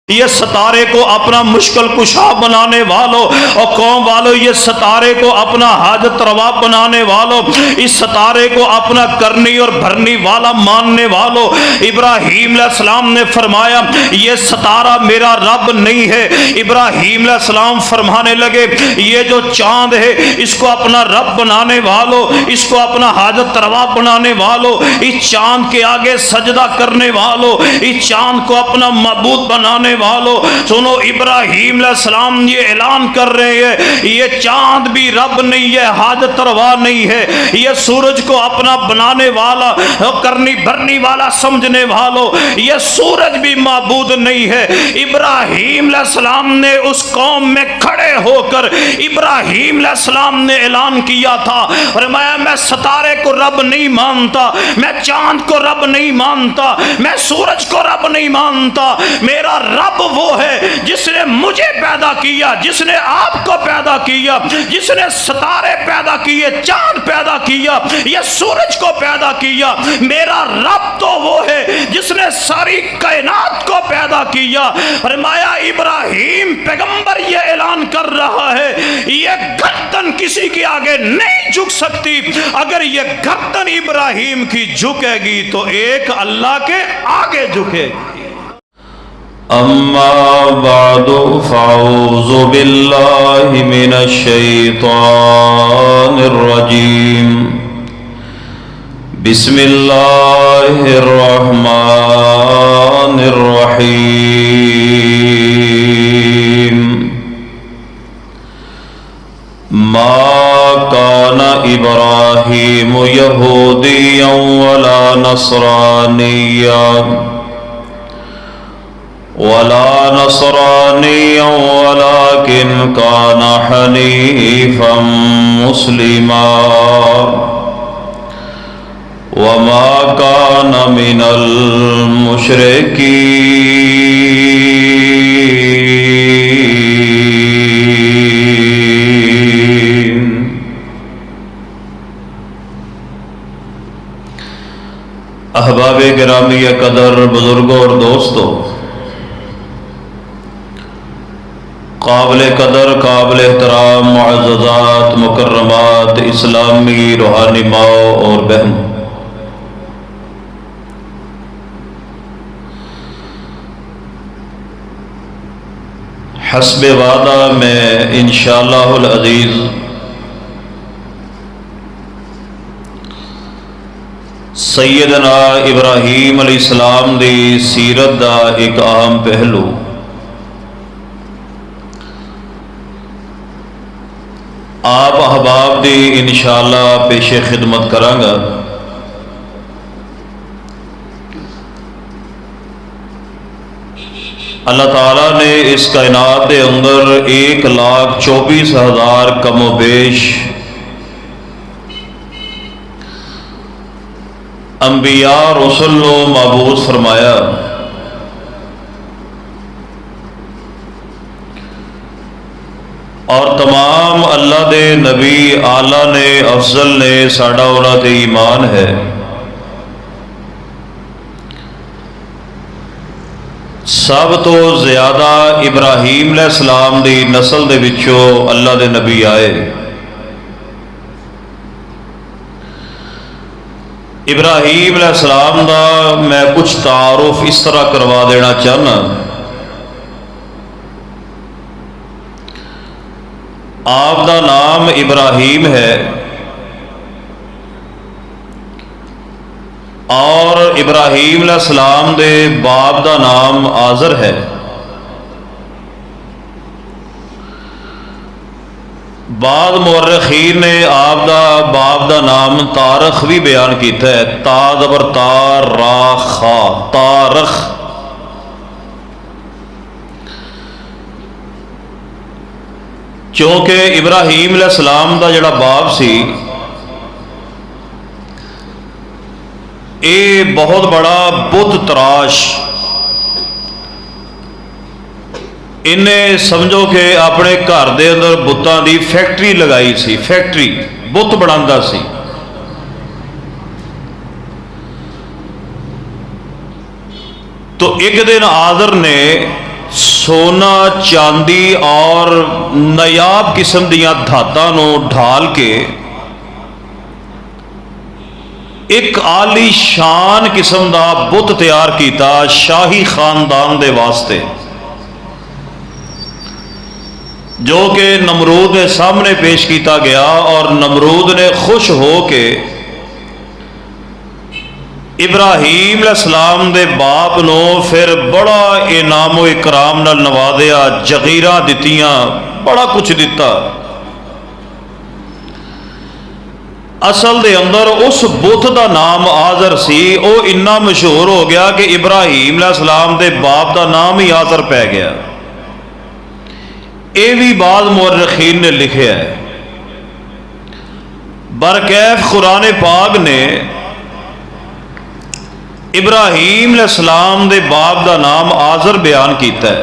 ये सितारे को अपना मुश्किल कुशा बनाने वालों और कौम वालों, ये सितारे को अपना हाजत रवा बनाने वालों, इस सितारे को अपना करनी और भरनी वाला मानने वालों, इब्राहीम अलैहिस्सलाम ने फरमाया ये सितारा मेरा रब नहीं है। इब्राहीम अलैहिस्सलाम फरमाने लगे ये जो चांद है इसको अपना रब बनाने वालों, इसको अपना हाजत रवा बनाने वालों, इस चांद के आगे सजदा करने वालों, इस चांद को अपना मबूद बनाने वालों, सुनो इब्राहीम अलैहिस्सलाम ये ऐलान कर रहे हैं ये चांद भी रब नहीं है, हाजत रवा नहीं है, ये सूरज को अपना बनाने वाला करनी भरनी वाला समझने वालों, ये सूरज भी माबूद नहीं है। इब्राहीम अलैहिस्सलाम ने उस कौम में खड़े होकर इब्राहीम अलैहिस्सलाम ने ऐलान किया था और मैं सितारे को रब नहीं मानता, मैं चांद को रब नहीं मानता, मैं सूरज को रब नहीं मानता, मेरा रब वो है जिसने मुझे पैदा किया, जिसने आपको पैदा किया, जिसने सितारे पैदा किए, चांद पैदा किया, ये सूरज को पैदा किया। मेरा रब तो वो है जिसने सारी कायनात को पैदा किया। फरमाया इब्राहीम पैगंबर ये ऐलान कर रहा है ये गर्दन किसी के आगे नहीं झुक सकती, अगर ये गर्दन इब्राहीम की झुकेगी तो एक अल्लाह के आगे झुकेगी। अम्मा बादु फ़अऊज़ु बिल्लाहि मिनश शैतानिर रजीम। बिस्मिल्लाहिर रहमानिर रहीम। मा काना इब्राहीम यहूदिय्यन वला नसरानिय्यन वलाकिन काना हनीफम मुस्लिमा वमा काना मिनल मुशरिकीन। अहबाब गिरामी कदर, बुजुर्गों और दोस्तों, काबिल कदर काबिल एहतराम मुअज़्ज़ज़ात मुकर्रमात इस्लामी रूहानी माओ और बहन, हस्बे वादा में इंशाअल्लाहुल अज़ीज़ सैयदना इब्राहीम अलैहिस्सलाम दी सीरत दा एक अहम पहलू आप अहबाब दी इंशाअल्लाह पेशे खिदमत करांगा। अल्लाह ताला ने इस कायनात के अंदर 1,24,000 कमो बेश अंबिया रसूल को मबूस फरमाया। और तमाम अल्लाह दे नबी आला ने अफजल ने साडा उन्हां ते ईमान है। सब तो ज्यादा इब्राहीम अलैहिस्सलाम दी नस्ल दे विचों अल्लाह दे नबी आए। इब्राहीम अलैहिस्सलाम दा मैं कुछ तारुफ इस तरह करवा देना चाहना। आप दा नाम इब्राहीम है और इब्राहीम अलैहिस्सलाम दे बाप दा नाम आज़र है। बाद मुअर्रिखीन ने आप दा बाप दा नाम तारख भी बयान किया है, ता ज़बर तार रा खा तारख। क्योंकि इब्राहीम अलैहिस्सलाम दा जिहड़ा बाप सी ये बहुत बड़ा बुत तराश, इन्हें समझो कि अपने घर दे अंदर बुतां दी फैक्ट्री लगाई सी, फैक्ट्री बुत बनांदा सी। तो एक दिन आज़र ने सोना चांदी और नायाब किस्म दियां धातां नूं ढाल के एक आली शान किस्म का बुत तैयार किया शाही खानदान दे वास्ते, जो कि नमरूद के सामने पेश किया गया। और नमरूद ने खुश हो के इब्राहीम अलैहिस्सलाम दे बाप नो फिर बड़ा इनामो इकराम नाल नवाजिया, जगीरा दित्तियां, बड़ा कुछ दिता। असल दे अंदर उस बुत का नाम आजर सी, वो इन्ना मशहूर हो गया कि इब्राहीम अलैहिस्सलाम दे बाप का नाम ही आजर पै गया। ये भी बाद मुअर्रिखीन ने लिखा है। बरकैफ कुरान पाक ने इब्राहीम अलैहिस्सलाम दे बाप का नाम आजर बयान किया है,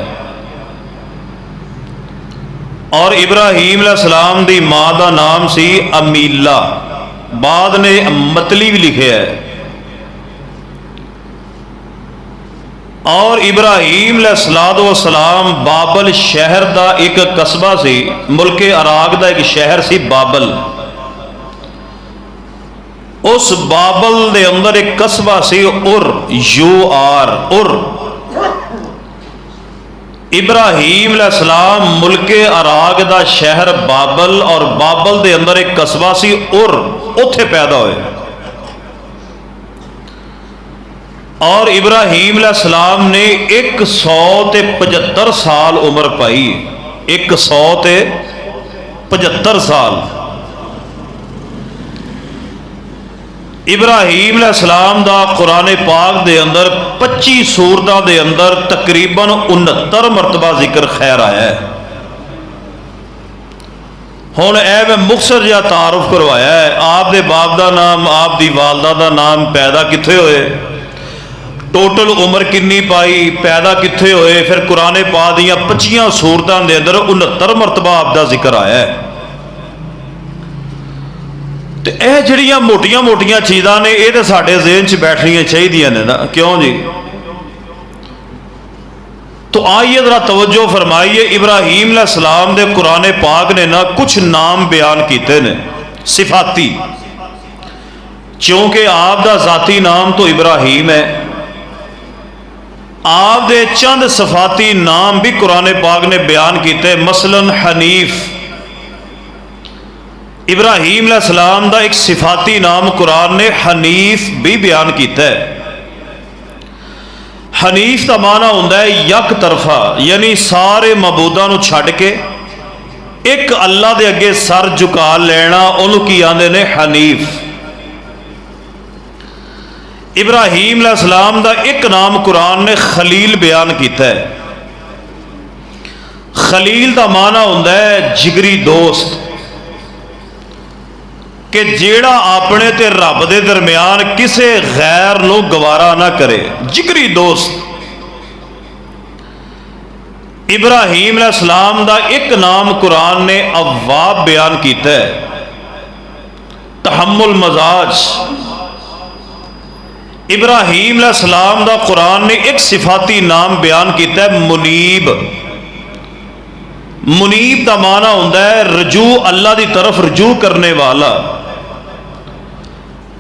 और इब्राहीम अलैहिस्सलाम दी मां का नाम सी अमीला, बाद ने मतली भी लिखे है। और इब्राहीम अलैहिस्सलाम बाबल शहर का एक कस्बा सी, मुल्के अराक का एक शहर सी बाबल। उस बाबल दे अंदर एक कस्बा सी उर, उर। इब्राहीम अलैहिस्सलाम मुल्के अराक का शहर बाबल, और बाबल दे अंदर एक कस्बा सी उर, उत्थे पैदा हुए। और इब्राहीम अलैहिस्सलाम ने 175 साल उम्र पाई, 175 साल। इब्राहीम अलैहिस्सलाम दा कुरान पाक दे अंदर 25 सूरतां दे अंदर तकरीबन 69 मरतबा जिक्र खैर आया है। हुण ऐ मैं मुख्तसर जिहा तारुफ करवाया है। आप दे बाप का नाम, आप दी वालदा का नाम, पैदा कित्थे होए, टोटल उम्र किन्नी पाई, पैदा कित्थे होए, फिर कुरान पाक दियां 25 सूरतां दे अंदर 69 मरतबा आप दा जिक्र आया है। तो यह जड़ियां मोटियां मोटियां चीज़ां ने, ये तो साडे ज़हन च बैठनियां चाहिए ने ना, क्यों जी? तो आइए जरा तवज्जो फरमाइए। इब्राहीम अलैहिस्सलाम दे कुरान पाक ने ना कुछ नाम बयान किए ने सिफाती, क्योंकि आप दा जाती नाम तो इब्राहीम है। आप दे चंद सफाती नाम भी कुरान पाक ने बयान किए, मसलन हनीफ। इब्राहीम अलैहिस्सलाम दा एक सिफाती नाम कुरान ने हनीफ भी बयान किया है। हनीफ का माना होंदा है यक तरफा, यानी सारे मबूदा नूं छड्ड के एक अल्लाह दे अगे सर झुका लेना, उन्होंने की आंदे ने हनीफ। इब्राहीम अलैहिस्सलाम दा एक नाम कुरान ने खलील बयान किया है। खलील का माना होंदा है जिगरी दोस्त, कि जेड़ा अपने ते रब दे दरम्यान किसे गैर नो गवारा ना करे, जिगरी दोस्त। इब्राहीम अलैहिस्सलाम दा एक नाम कुरान ने अव्वाब बयान किया है, तहम्मुल मजाज। इब्राहीम अलैहिस्सलाम दा कुरान ने एक सिफाती नाम बयान किया है मुनीब। मुनीब का माना होंदा है रजू, अल्लाह की तरफ रजू करने वाला।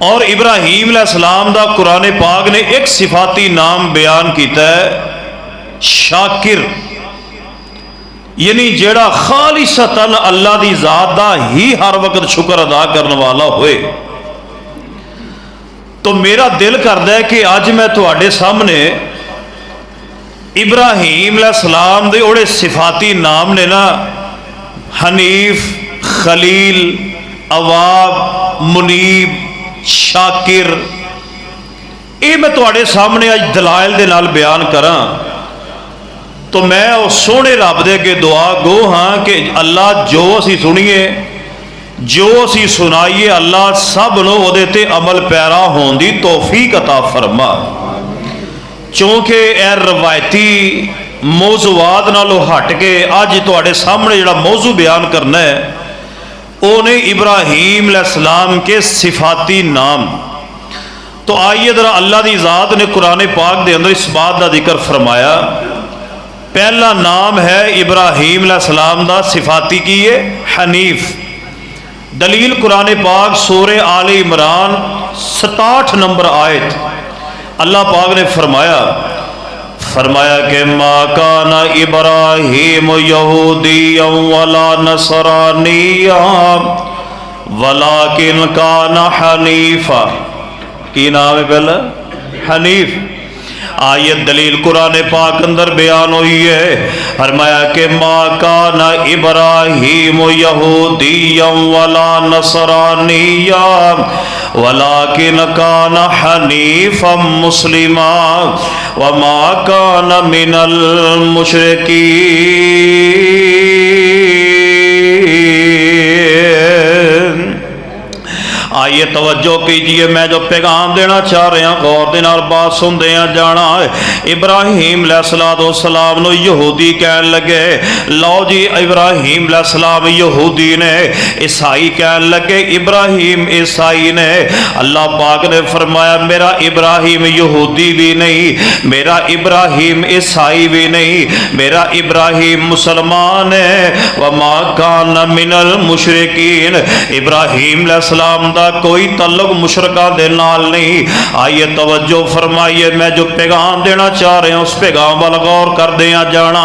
और इब्राहीम अलैहिस्सलाम दा कुरान पाक ने एक सिफाती नाम बयान किया है शाकिर, यानी जेड़ा खालिसतन अल्लाह की जात दा ही हर वक्त शुक्र अदा करने वाला होए। तो मेरा दिल करता है कि अज मैं तुहाडे सामने इब्राहीम अलैहिस्सलाम दे ओड़े सिफाती नाम ने ना, हनीफ, खलील, अवाब, मुनीब, शाकिर, ये मैं तुहाडे सामने अज दलाइल दे नाल बयान करा। तो मैं उस सोहने रब दे अगे दुआ गो हाँ कि अल्लाह जो असी सुनीए, जो असी सुनाइए, अल्लाह सब नूं उहदे ते अमल पैरा होने की तौफीक अता फरमा। क्योंकि यह रवायती मौजूआत नालों हट के अज तुहाडे सामने जिहड़ा मौजू बयान करना है, उन्हें इब्राहीम अलैहिस्सलाम के सिफाती नाम। तो आइए जरा अल्लाह की ज़ात ने कुरान पाक के अंदर इस बात का जिक्र फरमाया, पहला नाम है इब्राहीम अलैहिस्सलाम दा, सिफाती की है हनीफ। दलील कुरान पाक सूरे आले इमरान 67 नंबर आयत, अल्लाह पाक ने फरमाया कि मा काना इब्राहीम यहूदिय्या वला नसरानिय्या वलाकिन काना हनीफा। की नाम है पहला? हनीफ। आयत दलील कुरान पाक अंदर बयान हुई है, फरमाया कि मा काना इब्राहीम यहूदिय्या वला नसरानिय्या वलाकिन काना हनीफम मुस्लिमा व मा काना मिनल मुशरिकीन। आइए तवज्जो कीजिए, मैं जो पैगाम देना चाह रहा गौर दे नाल बात सुनते हैं जाना है। इब्राहीम अलैहिस्सलाम नु यहूदी कहन लगे, लो जी इब्राहीम अलैहिस्सलाम यहूदी ने, ईसाई कहन लगे इब्राहीम ईसाई ने। अल्लाह पाक ने फरमाया मेरा इब्राहीम यहूदी भी नहीं, मेरा इब्राहीम ईसाई भी नहीं, मेरा इब्राहीम मुसलमान है। वमा कान मिनल मुशरिकीन, इब्राहीम अलैहिस्सलाम दा कोई तल्लुक मुशरका दे नाल नहीं। आइए तवज्जो फरमाइए, मैं जो पैगाम देना चाह रहा हूं उस पैगाम वाल गौर करदे जाना।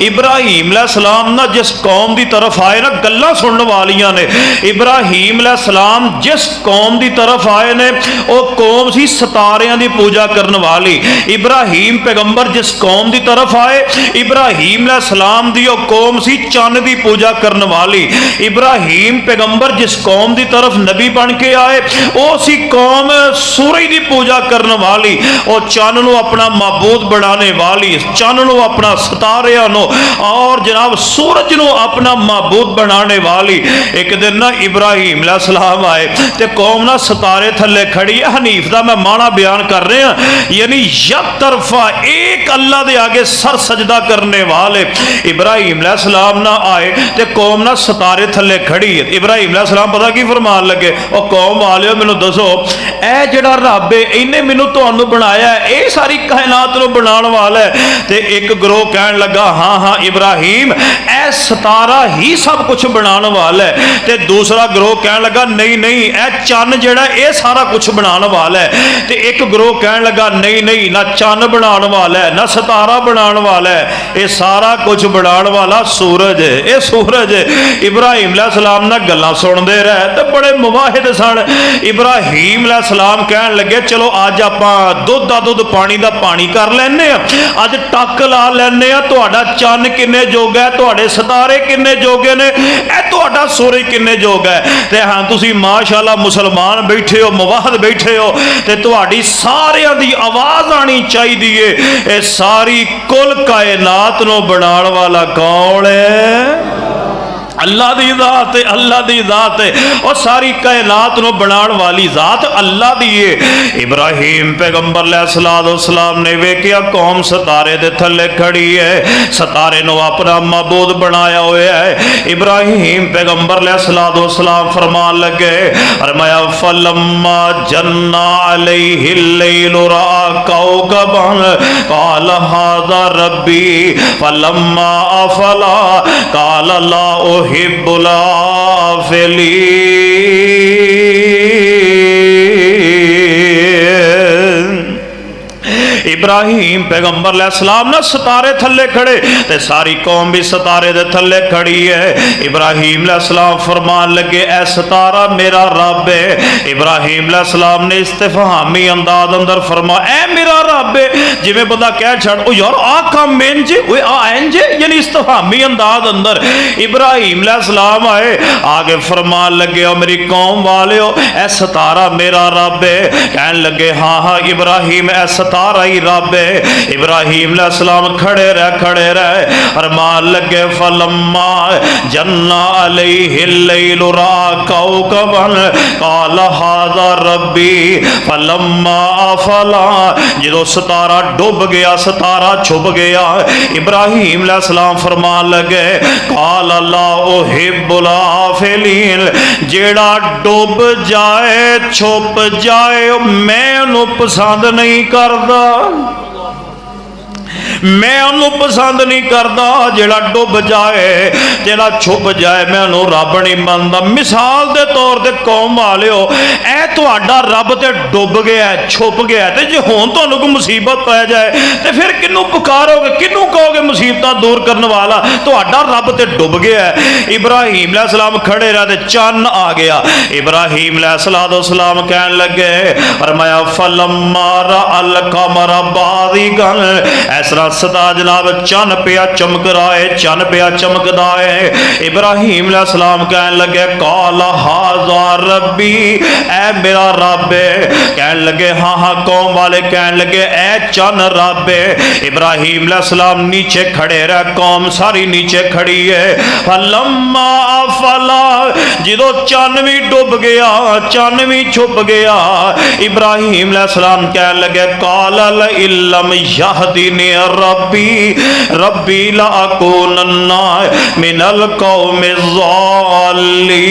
इब्राहीम अलैहिस्सलाम ना जिस कौम की तरफ आए ना, गल्लां सुनने वालियां ने। इब्राहीम अलैहिस्सलाम जिस कौम की तरफ आए ने वो कौम सी सितारियां की पूजा करने वाली। इब्राहीम पैगंबर जिस कौम की तरफ आए, इब्राहीम अलैहिस्सलाम दी वो कौम सी चंद की पूजा करने वाली। इब्राहीम पैगंबर जिस कौम की तरफ नबी बन के आए वो सी कौम सूरज की पूजा करने वाली, और चंद नूं अपना माबूद बनाने वाली, चंद नूं अपना सितारियां नूं और जनाब सूरज नूं अपना माबूद बनाने वाली। एक दिन ना इब्राहीम अलैहिस्सलाम आए ते कौम ना सितारे थले खड़ी है। हनीफ दा मैं माना बयान कर रहा, यानी यक तरफा एक अल्लाह दे आगे सर सजदा करने वाले। इब्राहीम अलैहिस्सलाम ना आए ते कौम ना सितारे थले खड़ी है। इब्राहीम अलैहिस्सलाम पता की फरमान लगे, ओ कौम वालियो मैनू दसो ए जिहड़ा रब है इन्हें मैनू तुहानू बनाया है, ये सारी कायनात नूं बनाउण वाला है। ते एक ग्रोह कहन लगा हाँ हाँ इब्राहीम ए सितारा ही सब कुछ बनाउण वाला है। ते दूसरा ग्रोह कहन लगा नहीं नहीं ए चन्न जिहड़ा ये सारा कुछ बनाउण वाला है। ते एक ग्रोह कहन लगा नहीं नहीं ना चन्न बनाउण वाला है ना सितारा बनाउण वाला है, ये सारा कुछ बनाउण वाला सूरज है, ये सूरज है। इब्राहीम अलैहिस्सलाम ना गल्लां सुनदे रहे ते बड़े मुवाहिद सन। इब्राहीम अलैहिस्सलाम कहन लगे चलो अज आपां दुध दा दुध पानी दा पानी कर लैने आ, अज टक ला लैने आ, तुहाडा चन्न किन्ने जोगा है, तुहाडे सितारे किन्ने जोगे ने, ए तुहाडा सूरज किन्ने जोगा है। ते हां तुसीं माशाअल्लाह मुसलमान बैठे हो, मुवाहिद बैठे हो, ते तुहाडी सारियां दी आवाज़ आनी चाहिदी है। ए सारी कुल कायनात नूं बनाउण वाला कौन है? अल्लाह दी जात है, अल्लाह दी जात है, और सारी कायनात नूं बनाउण वाली जात अल्लाह दी है। इब्राहीम पैगंबर अलैहिस्सलाम ने वेखिया कौम सितारे दे थल्ले खड़ी है, सितारे नूं अपना माबूद बनाया होया है। इब्राहीम पैगंबर अलैहिस्सलाम फरमान लगे, फरमाया फलम्मा जन्ना अलैहिल लैलु रआ कौकबन क़ाल हाज़ा रब्बी फलम्मा अफला क़ाल ला उहिब्बुल आफिलीन। इब्राहीम पैगंबर अलैहिस्सलाम ना सितारे थल्ले खड़े ते सारी कौम भी सितारे दे थल्ले खड़ी है। इब्राहीम अलैहिस्सलाम फरमान लगे ऐ सितारा मेरा रब है। इब्राहीम अलैहिस्सलाम ने इस्तिफहामी अंदाज अंदर फरमा ऐ मेरा रब है, जिवें बंदा कह छड़ ओ यार आ काम इंज ओए आ इंज, यानी इस्तिफहामी अंदाज अंदर इब्राहीम अलैहिस्सलाम आए आगे फरमान लगे ओ मेरी कौम वालियो ऐ सितारा मेरा रब है। कहन लगे हाँ हाँ इब्राहीम ऐ सितारा ही रब है। इब्राहीम अलैहिस्सलाम खड़े रहे फरमान लगे फलम्मा जन्ना अलैहिल लैलु रआ कौकबन क़ाल हाज़ा रब्बी फलम्मा अफला, जो सितारा डूब गया सितारा छुप गया, इब्राहीम अलैहिस्सलाम फरमान लगे क़ाल ला उहिब्बुल आफिलीन, जेड़ा डूब जाए छुप जाए मैं उन्हें पसंद नहीं करता। मैं उन्होंने पसंद नहीं करता जेड़ा डुब जाए, जेड़ा छुप जाए, मैं उन्होंने रब नहीं मनता। मिसाल के तौर पर कौम वालिओ, ऐ तुहाडा रब ते डुब गया, छुप गया, तो जे हुण तुहानूं कोई मुसीबत पै जाए तो फिर किनू पुकारोगे, किनू कहोगे मुसीबत दूर करने वाला? तुहाडा रब ते डुब गया है। इब्राहिम अलैहिस्सलाम खड़े रहे, चन्न आ गया। इब्राहिम अलैहिस्सलाम कहन लगे, फरमाया फलम्मा रअल कमर बाज़िगन, इस तरह सदा जनाब चन पिया चमक रहा है, चन पिया चमकदा है। इब्राहिम अलैहिस्सलाम कहन लगे काला हाज़ा रब्बी, ऐ मेरा रब है। कहन लगे हाँ हाँ, कौम वाले कहन लगे ऐ चन रब है। इब्राहिम अलैहिस्सलाम नीचे खड़े रहे, कौम सारी नीचे खड़ी है। फलम्मा अफला, जो चन भी डुब गया, चन भी छुप गया, इब्राहिम अलैहिस्सलाम कहन लगे कालल इल्लम यहदीनी रब्बी रब्बी लाकुनन्ना मिनल कौमिज़ ज़ालिमीन।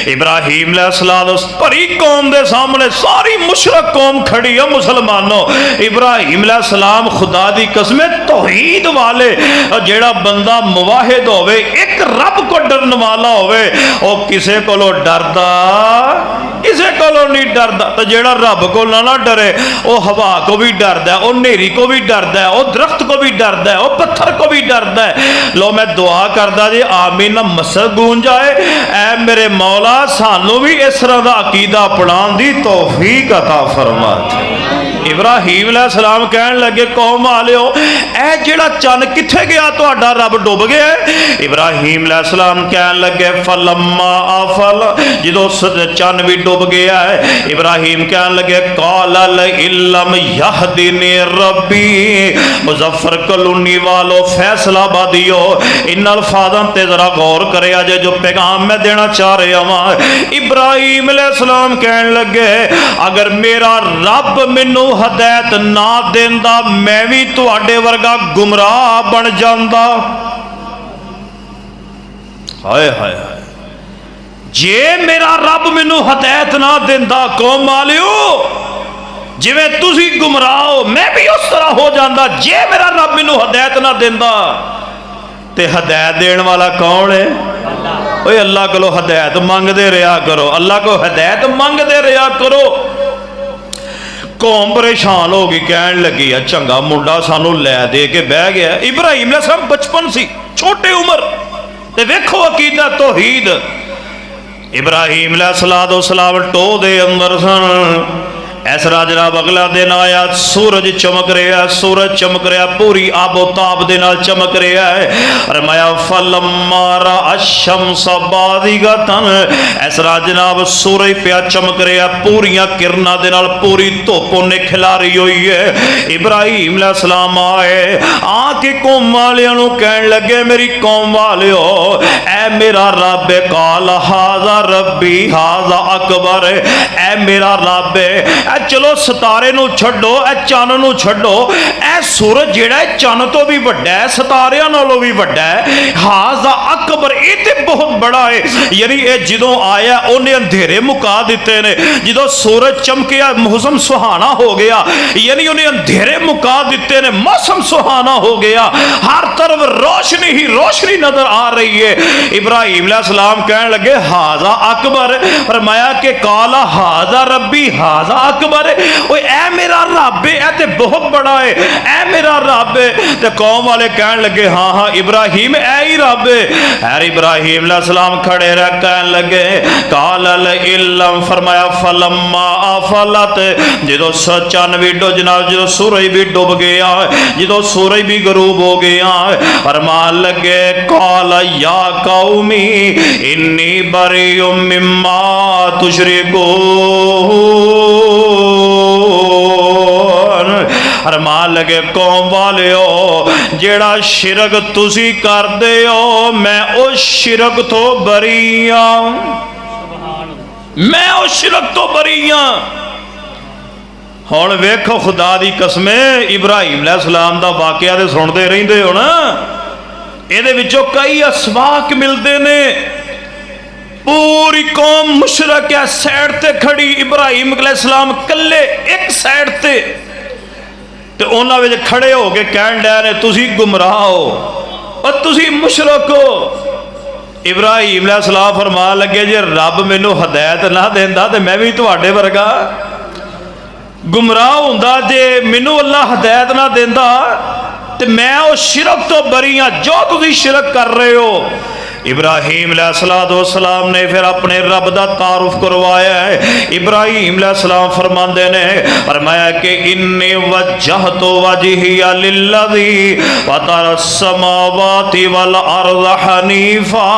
इब्राहिम अलैहिस्सलाम भरी कौम के सामने, सारी मुशरक कौम खड़ी है। मुसलमानों, इब्राहिम अलैहिस्सलाम खुदा दी कसम तौहीद वाले, जेड़ा बंदा मुवाहिद होवे, एक रब को डरन वाला होवे, ओ किसे कोलों डरदा, किसे कोलों नहीं डरदा। तो जेड़ा रब को ना डरे, ओ हवा को भी डरदा है, ओ नेरी को भी डरदा है, ओ दरख्त को भी डरदा है, ओ पत्थर को भी डरदा है। लो मैं दुआ करदा जी आमीन, मसद गूंज जाए। ऐ मेरे मौला सानू भी इस तरह का अकीदा अपनाने दी तौफीक अता फरमा। इब्राहिम अलैहिस्सलाम कहन लगे कौम वालिओ, ऐ जेड़ा चन किथे गया, तुहाडा रब डुब गया। इब्राहिम अलैहिस्सलाम कहन लगे फलम्मा अफल, जो चन भी डुब गया है। इब्राहिम कहन लगे कालल इल्लम यहदीनी रब्बी, मुजफ्फर कलोनी वालों फैसलाबादियो, इन अल्फाज़ों ते जरा गौर करे जे जो पैगाम मैं देना चाह रहा हूं। इब्राहिम अलैहिस्सलाम कहन लगे अगर मेरा रब मैनू हदायत ना देंदा, मैं भी तुहाडे वर्गा गुमराह बन जांदा। हाय हाय हाय, जे मेरा रब मैनू हदायत ना देंदा, कौम वालिओ जिवें तुसी गुमराह हो, मैं भी उस तरह हो जांदा। जे मेरा रब मैनू हदायत ना देंदा, ते हदायत देने वाला कौन है? ओए अल्लाह को हदायत मंगते रहा करो, अल्लाह को हदायत मंगते रहा करो। कौम परेशान हो गई, कहन लगी है चंगा मुंडा सानू लै दे के बह गया। इब्राहिम अलैहिस्सलाम बचपन सी, छोटे उम्र, ते वेखो अकीदा तौहीद। इब्राहिम अलैहिस्सलाम टो दे अंदर सन। ऐसा जनाब अगला दिन आया, सूरज चमक रहा, सूरज चमक रहा, पूरी आबोताब दे नाल चमक रहा है। फरमाया फलम्मा रअश-शम्स बाज़िगतन, ऐसा जनाब सूरज पिया चमक रहा, पूरियां किरणां दे नाल पूरी धुप ने खिलारी हुई है। इब्राहिम अलैहिस्सलाम आए, आके कौम वालियां नूं कहन लगे मेरी कौम वालिओ, ऐ मेरा रब काल हाज़ा रब्बी हाज़ा अकबर, ऐ मेरा रब है। चलो सितारे नूं छड्डो, ए चन नूं छड्डो, ए सूरज जिहड़ा है चन तो भी वड्डा है, सितारियां नालों भी वड्डा है। हाज़ा अकबर, ये ते बहुत बड़ा है। यानी ये जदों आया उन्हें अंधेरे मुका दिते ने, जदों सूरज चमकिया मौसम सुहाना हो गया, यानी उन्हें अंधेरे मुका दिते ने, मौसम सुहाना हो गया, हर तरफ रोशनी ही रोशनी नजर आ रही है। इब्राहिम अलैहिस्सलाम कहने लगे हाज़ा अकबर, फरमाया कि काला हाज़ा रब्बी हाज़ा अकबर, ओए ऐ मेरा रब है, ऐ ते बहुत बड़ा है, ऐ मेरा रब है। ते कौम वाले कहन लगे हाँ हाँ इब्राहिम ऐ ही रब है। यार इब्राहिम अलैहिस्सलाम खड़े रह कहन लगे कालल इल्लम, फरमाया फलम्मा अफलत, जो चन भी डुब जनाब, जो सूरज भी डूब गया, जो सूरज भी गरूब हो गया, फरमान लगे काल या कौमी इन्नी बरीउम मिम्मा तुशरिकून, फरमान लगे कौम वालिओ जेड़ा शिरक तुसी करदे हो, मैं उस शिरक तो बरी हां, मैं उस शिरक तो बरी हां। हुण वेखो खुदा दी कसम, इब्राहिम अलैहिस्सलाम दा वाकया ते सुनदे रहिंदे हो ना, इहदे विचों कई असवाक मिलदे ने। पूरी कौम मुशरक है, साइड ते खड़ी, इब्राहिम अलैहिस्सलाम कल्ले एक साइड ते उन्हां विच खड़े हो के कहण डे ने तुसी गुमराह हो और तुसी मुशरक हो। इब्राहिम अलैहिस्सलाम फरमा लगे जे रब मैनू हदायत ना देंदा ते मैं भी तुहाडे वर्गा गुमराह हुंदा, जे मैनू अल्लाह हदायत ना देंदा ते मैं उस शिरक तो बरी हाँ जो तुसी शिरक कर रहे हो। इब्राहिम अलैहिस्सलाम ने फिर अपने रब का तारुफ करवाया है। इब्राहिम अलैहिस्सलाम फरमाते ने फरमाया कि इन्नी वज्जहतु वजहिया लिल्लज़ी फ़तरस समावाति वल अर्ज़ हनीफा।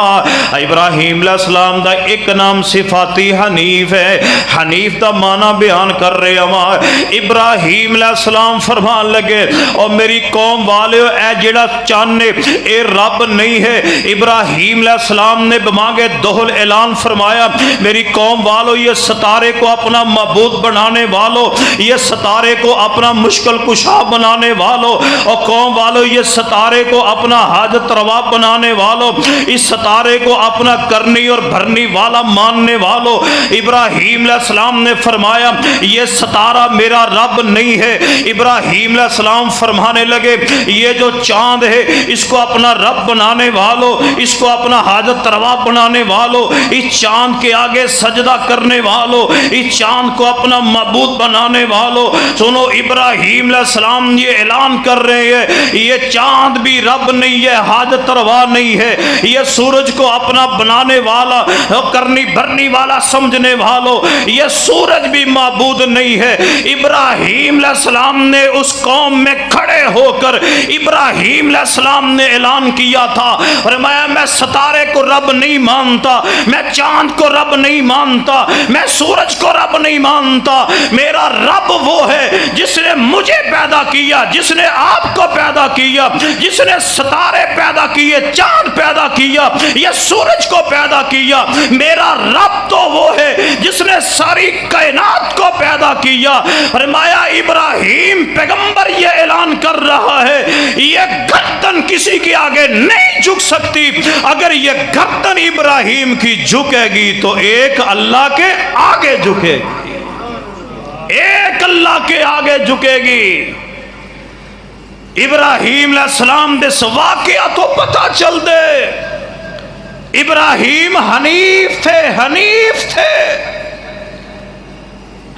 इब्राहिम अलैहिस्सलाम का एक नाम सिफाती हनीफ है। हनीफ का माना बयान कर रहे हैं। इब्राहिम अलैहिस्सलाम फरमान लगे और मेरी कौम वाले ऐ जेड़ा चाने ए रब नहीं है। इब्राहिम अलैहिस्सलाम ने बमांगे दोहल ऐलान फरमाया मेरी कौम वालों ये सितारे को अपना मबूद बनाने वालों, ये सितारे को अपना मुश्किल कुशा बनाने वालों, और कौम वालों ये सितारे को अपना हाजत रवा बनाने वालों, इस सितारे को अपना करनी और भरनी वाला मानने वालों। इब्राहिम अलैहिस्सलाम ने फरमाया ये सितारा मेरा रब नहीं है। इब्राहिम अलैहिस्सलाम फरमाने लगे ये जो चांद है इसको अपना रब बनाने वालों, इसको अपना हाजत रवा बनाने वालों, इस चांद के आगे सजदा करने वालों, इस चांद को अपना मबूद बनाने वालों। सुनो इब्राहिम अलैहिस्सलाम ये ऐलान कर रहे हैं ये चांद भी रब नहीं है, हाजत रवा नहीं है, ये सूरज को अपना बनाने वाला करनी भरनी वाला समझने वालों, ये सूरज भी मबूद नहीं है। इब्राहिम अलैहिस्सलाम ने उस कौम में खड़े होकर इब्राहिम अलैहिस्सलाम ने ऐलान किया था फरमाया मैं सितारे को रब नहीं मानता, मैं चांद को रब नहीं मानता, मैं सूरज को रब नहीं मानता। मेरा रब वो है जिसने मुझे पैदा किया, जिसने आपको पैदा किया, जिसने सितारे पैदा किए, चांद पैदा किया, ये सूरज को पैदा किया। मेरा रब तो वो है जिसने सारी कायनात को पैदा किया। फरमाया इब्राहिम पैगंबर ये ऐलान कर रहा है ये गर्दन किसी के आगे नहीं झुक सकती। अगर ये गर्दन इब्राहिम की झुकेगी तो एक अल्लाह के आगे झुकेगी, एक अल्लाह के आगे झुकेगी। इब्राहिम अलैहिस्सलाम दे वाक़या तो पता चल दे इब्राहिम हनीफ थे, हनीफ थे।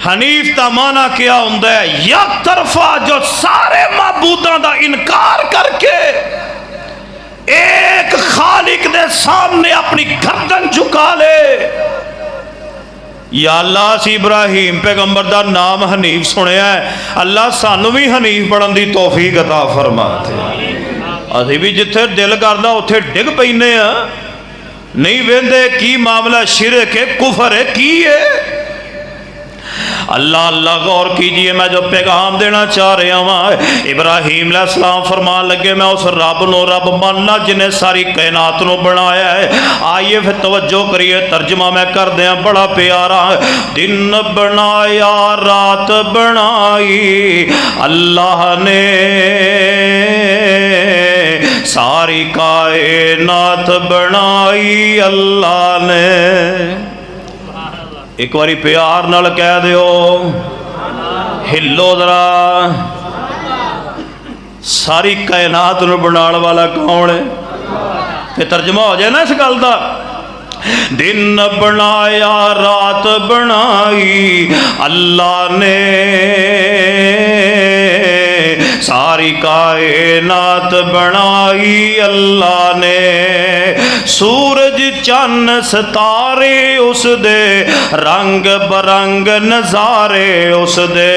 हनीफ का माना क्या होंदा है? यक तरफा जो सारे माबूदां दा इनकार करके एक खालिक दे सामने अपनी गर्दन झुका ले। या अल्लाह सी इब्राहिम पैगंबर दा नाम हनीफ सुनिया है, अल्लाह सानू भी हनीफ बनन दी तौफीक अता फरमा। असीं भी जिथे दिल करदा उत्थे डिग पैने आ, नहीं वेंदे की मामला शिरक है, कुफर है, की है। अल्लाह अल्लाह गौर कीजिए, मैं जो पैगाम देना चाह रहा वहाँ इब्राहिम अलैहिस्सलाम फरमान लगे मैं उस रब नो रब मानना जिन्हें सारी कायनात नो बनाया है। आइए फिर तवज्जो करिए, तर्जमा मैं कर दिया बड़ा प्यारा। दिन बनाया रात बनाई अल्लाह ने, सारी कायनात बनाई अल्लाह ने। एक बारी प्यार नाल कह दियो, हिलो जरा। सारी कायनात नूं बनाने वाला कौन है? फिर तर्जमा हो जाए ना इस गल का। दिन बनाया रात बनाई अल्लाह ने, सारी कायनात बनाई अल्लाह ने। सूरज चन्न सितारे उस दे, रंग बरंग नजारे उस दे,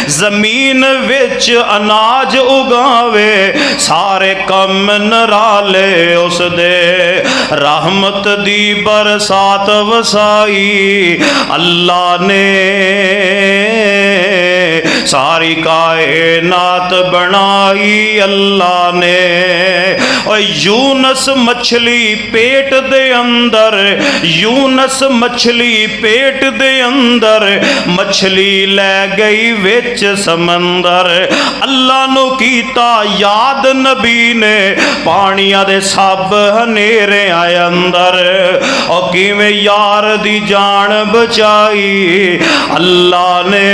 जमीन विच अनाज उगावे सारे कम नराले उस दे। रहमत दी बरसात वसाई अल्लाह ने, सारी कायनात बनाई अल्लाह ने। और यूनस मछली पेट दे अंदर, यूनस मछली पेट दे अंदर, मछली लै गई विच समंदर। अल्लाह नु कीता याद नबी ने पानिया दे सब हनेरे आए अंदर। और किवें यार दी जान बचाई अल्लाह ने।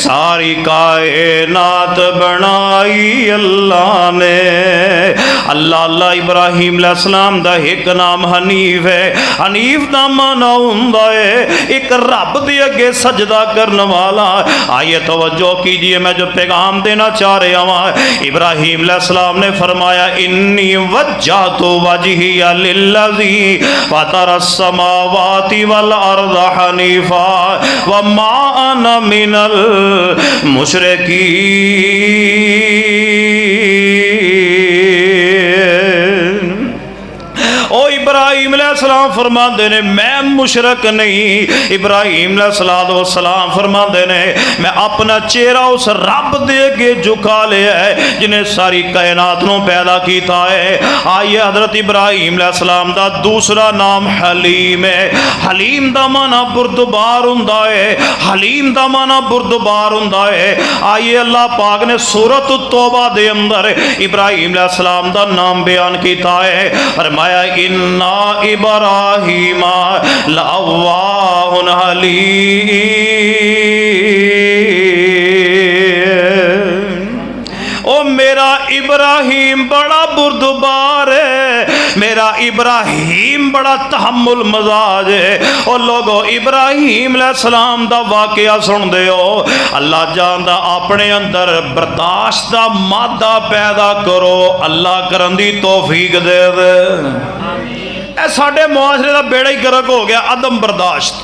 सारी कायनात बनाई अल्लाह ने। अल्लाह अल्लाह इब्राहिम अलैहिस्सलाम दा एक नाम हनीफ है। हनीफ दा माना हुंदा है एक रब दे अगे सजदा करने वाला। आइए तवज्जो कीजिए, मैं जो पैगाम देना चाह रहा हूँ। इब्राहिम अलैहिस्सलाम ने फरमाया इन्नी वज्जहतु वजहिया लिल्लज़ी फतरस समावाति वल अर्द हनीफा व मा अना मिनल मुशरिकीन। ओ इब्राहिम अलैहिस्सलाम फरमाते ने मैं मुशरक नहीं। इब्राहिम अलैहिस्सलाम फरमाते ने मैं अपना चेहरा उस रब दे अगे झुका लिया है जिन्हें सारी कायनात नूं पैदा किया है। आइए हजरत इब्राहिम अलैहिस्सलाम दा दूसरा नाम हलीम है। हलीम दा माना बुरदबार हुंदा है। हलीम दा माना बुरदबार हुंदा है। आइए अल्लाह पाक ने सूरत तौबा दे अंदर इब्राहिम अलैहिस्सलाम दा नाम बयान किया है। फरमाया इन्ना इब्राहीमा लअव्वाहुन हलीम। ओ मेरा इब्राहिम बड़ा बुरदबार है, मेरा इब्राहिम बड़ा तहम्मुल मजाज है। और लोगो इब्राहिम अलैहिस्सलाम दा वाकया सुनदे हो। अल्लाह जानदा अपने अंदर बर्दाश्त दा मादा पैदा करो, अल्लाह करन दी तौफीक दे दे। ए साडे मुआशरे दा बेड़ा ही गर्क हो गया, अदम बर्दाश्त।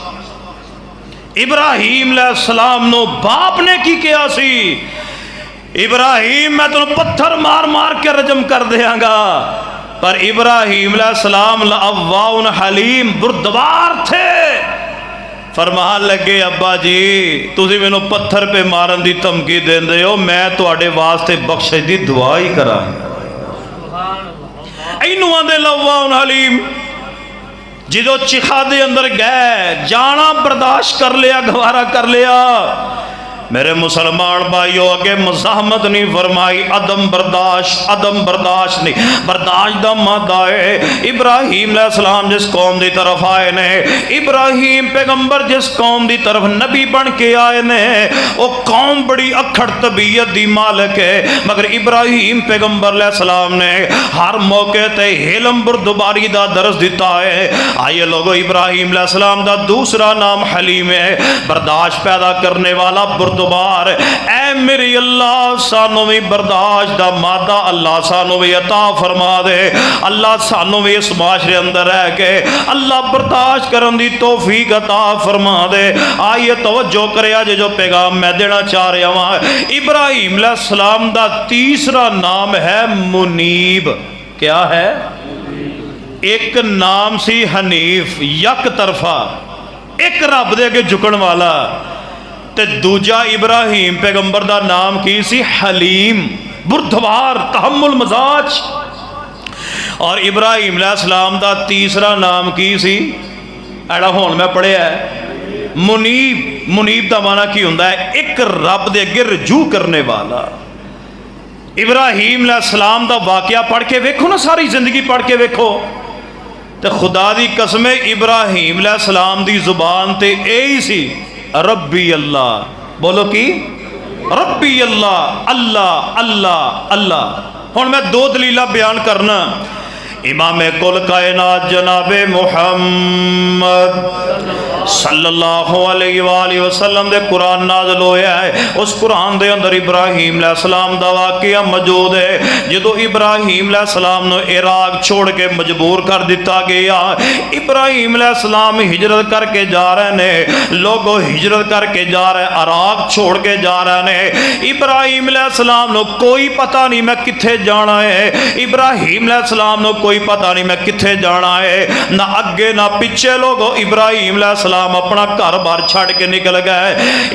इब्राहिम अलैहिस्सलाम नो बाप ने की किया सी, इब्राहिम मैं तुम पत्थर मार मार के रजम कर देंगा। पर इब्राहिम अलैहिस्सलाम लअव्वाहुन हलीम बुरदबार थे। फरमान लगे अब्बा जी तुसी मैनू पत्थर पे मारन दी धमकी देंदे हो, मैं तुहाडे वास्ते बख्शिश दी दुआ ही करा। इनू आंदे लअव्वाहुन हलीम। जो चिखा दे अंदर गए जाना बर्दाश्त कर लिया, गवारा कर लिया। मेरे मुसलमान भाइयों अगे मज़ाहमत नहीं फरमाई, अदम बर्दाश्त नहीं। बर्दाश्त दा मादा है। इब्राहिम अलैहिस्सलाम जिस कौम की तरफ आए ने, इब्राहिम पैगंबर जिस कौम की तरफ नबी बन के आए ने, वो कौम बड़ी अखड़ तबीयत दी मालक है। मगर इब्राहिम पैगंबर अलैहिस्सलाम ने हर मौके ते हिलम बुरदबारी दा दर्स दिता है। आइए लोगो इब्राहिम अलैहिस्सलाम दा दूसरा नाम हलीम है, बर्दाश्त पैदा करने वाला बुरदबार। ऐ मेरी अल्लाह सानू भी बर्दाश्त दा मादा अल्लाह सानू भी अता फरमा दे। अल्लाह सानू भी इस माशरे अंदर रह के अल्लाह बर्दाश्त करन दी तौफीक अता फरमा दे। आइए तवज्जो करिया जो पैगाम मैं देना चाह रहा हूँ। इब्राहिम अलैहिस्सलाम दा तीसरा नाम है मुनीब। क्या है? एक नाम सी हनीफ, यक तरफा, एक रब दे अगे झुकण वाला। ते दूजा इब्राहिम पैगंबर दा नाम की सी हलीम, बुरदबार, तहम्मुल मजाज। और इब्राहिम अलैहिस्सलाम दा तीसरा नाम की सी, एड़ा हुण मैं पढ़िया है, मुनीब। मुनीब दा माना की हुंदा है? एक रब दे अगे रजू करने वाला। इब्राहिम अलैहिस्सलाम दा वाकया पढ़ के वेखो ना, सारी जिंदगी पढ़ के वेखो तो खुदा दी कसम इब्राहिम अलैहिस्सलाम दी जुबान ते यही सी रब्बी अल्लाह। बोलो की? रब्बी अल्लाह, अल्लाह अल्लाह अल्लाह। हुण मैं दो दलील बयान करना। इमाम कुल कायनात जनाबे मुहम्मद सल्लल्लाहु अलैहि वसल्लम दे कुरान नाज़िल होया है। उस कुरान दे अंदर इब्राहिम अलैहिस्सलाम दा वाक़या मौजूद है। जो इब्राहिम अलैहिस्सलाम नु इराक छोड़ के मजबूर कर दिता गया। इब्राहिम अलैहिस्सलाम हिजरत करके जा रहे ने, लोगों हिजरत करके जा रहे, इराक छोड़ के जा रहे ने। इब्राहिम अलैहिस्सलाम नु कोई पता नहीं मैं किथे जाना है। इब्राहिम अलैहिस्सलाम नु कोई पता नहीं मैं किथे जाना है, ना अगे ना पिछे। लोगों इब्राहिम अलैहिस्सलाम सलाम अपना घर बार छड़ के निकल गए।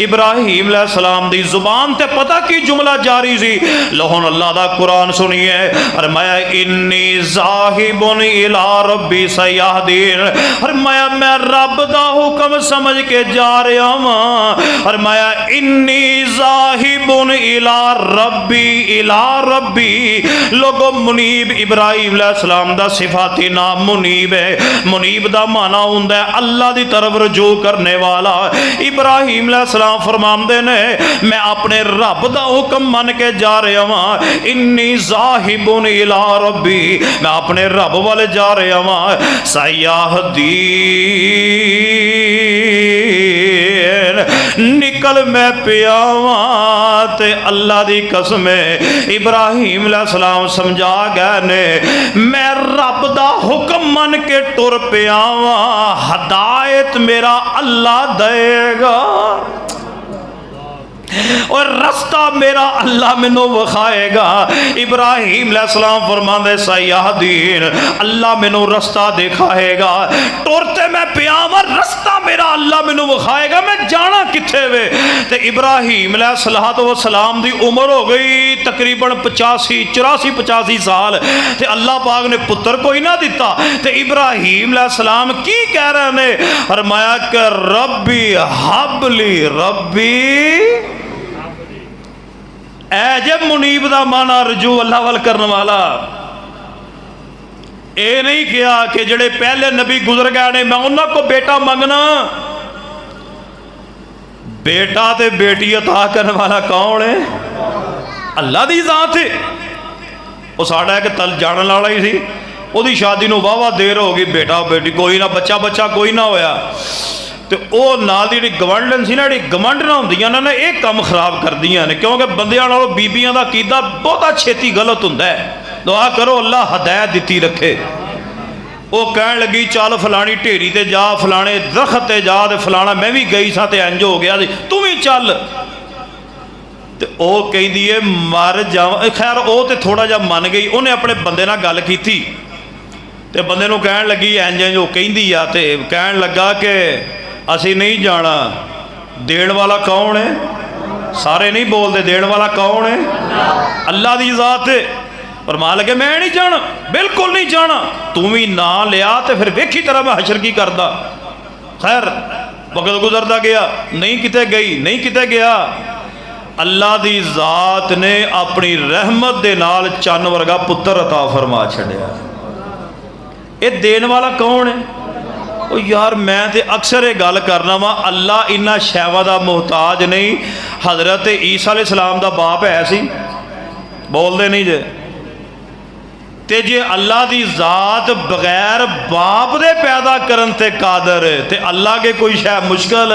इब्राहीम अलैहिस्सलाम दी जुबान ते पता की जुमला जारी सी, लो हुण अल्लाह दा कुरान सुनिए। फरमाया इन्नी ज़ाहिबुन इला रब्बी सयहदीन, फरमाया मैं रब दा हुक्म समझ के जा रहा वां। फरमाया इन्नी ज़ाहिबुन इला रब्बी। लोगो मुनीब इब्राहीम अलैहिस्सलाम दा सिफाती नाम मुनीब है। मुनीब दा माना हुंदा है अल्लाह दी तरफ रजू करने वाला। इब्राहीम अलैहिस्सलाम फरमांदे ने मैं अपने रब दा हुक्म मन के जा रहा वां। इन्नी ज़ाहिबुन इला रब्बी, मैं अपने रब वाले जा रहा वां। सयहदीन, निकल मैं पिया वां। ते अल्लाह दी कसम है इब्राहीम अलैहिस्सलाम समझा गए ने मैं रब दा हुक्म मन के टुर पिया वां, हदायत मेरा अल्लाह देगा और रास्ता मेरा अल्लाह मैनू विखाएगा। इब्राहीम अलैहिस्सलाम फरमांदे सयहदीन, अल्लाह मैनू रास्ता दिखाएगा। टुरते मैं पिया वां, रास्ता मेरा अल्लाह मैनू विखाएगा, मैं जाना किथे वे। ते इब्राहीम अलैहिस्सलाम दी उम्र हो गई तकरीबन 84-85 साल, ते अल्लाह पाक ने पुत्र कोई ना दिता। ते इब्राहीम अलैहिस्सलाम की कह रहे ने, फरमाया कि रब्बी हबली रब्बी। ऐ जब मुनीब दा माना रजू अल्लाह वाल करने वाला। ये नहीं किया कि जेड़े पहले नबी गुजर गए ने मैं उन्होंने को बेटा मंगना। बेटा ते बेटी अता करने वाला कौन है? अल्लाह दी जात है। वो साड़ा एक तल जानने वाला ही सी, उसकी शादी नूं वाहवा देर हो गई, बेटा बेटी कोई ना, बच्चा कोई ना होया। तो वह नाल दी गवंडन सी ना, जी गवंडना होंदियां ने ये काम खराब कर दियां ने, क्योंकि बंदियां नालों बीबियां दा कीदा बहुत छेती गलत हुंदा है। दुआ करो अल्लाह हदायत दिती रखे। वो कह लगी चल फलानी ढेरी ते जा, फलाने दरख्त ते जा, ते फलाना मैं भी गई सा ते इंज हो गया, तू भी चल। तो वह कहती है मर जा। खैर वो तो थोड़ा जा मन गई, उन्हें अपने बंदे नाल गल की, तो बंदे नूं कहण लगी इंज इंज वो कहती आ, तो कहण लगा कि असी नहीं जाना। देण वाला कौन है? सारे नहीं बोलते देण वाला कौन है? अल्लाह दी ज़ात है। फरमान लगे मैं नहीं जाना, बिल्कुल नहीं जाना। तू भी ना लिया तो फिर वेखी तरह मैं हशर की करदा। खैर वक्त गुजरता गया, नहीं किते गई, नहीं किते गया। अल्लाह दी ज़ात ने अपनी रहमत दे नाल चन्न वर्गा पुत्र अता फरमा छड़िया। ये देण वाला कौन है? ओ यार मैं तो अक्सर ये गल करना वा, अल्लाह इन्ना शैवा का मुहताज नहीं। हज़रत ईसा अलैहिस्सलाम दा बाप है सी, बोलते नहीं जे। ते जे अल्लाह दी ज़ात बगैर बाप दे पैदा करन ते कादर है, ते अल्लाह के कोई शै मुश्किल?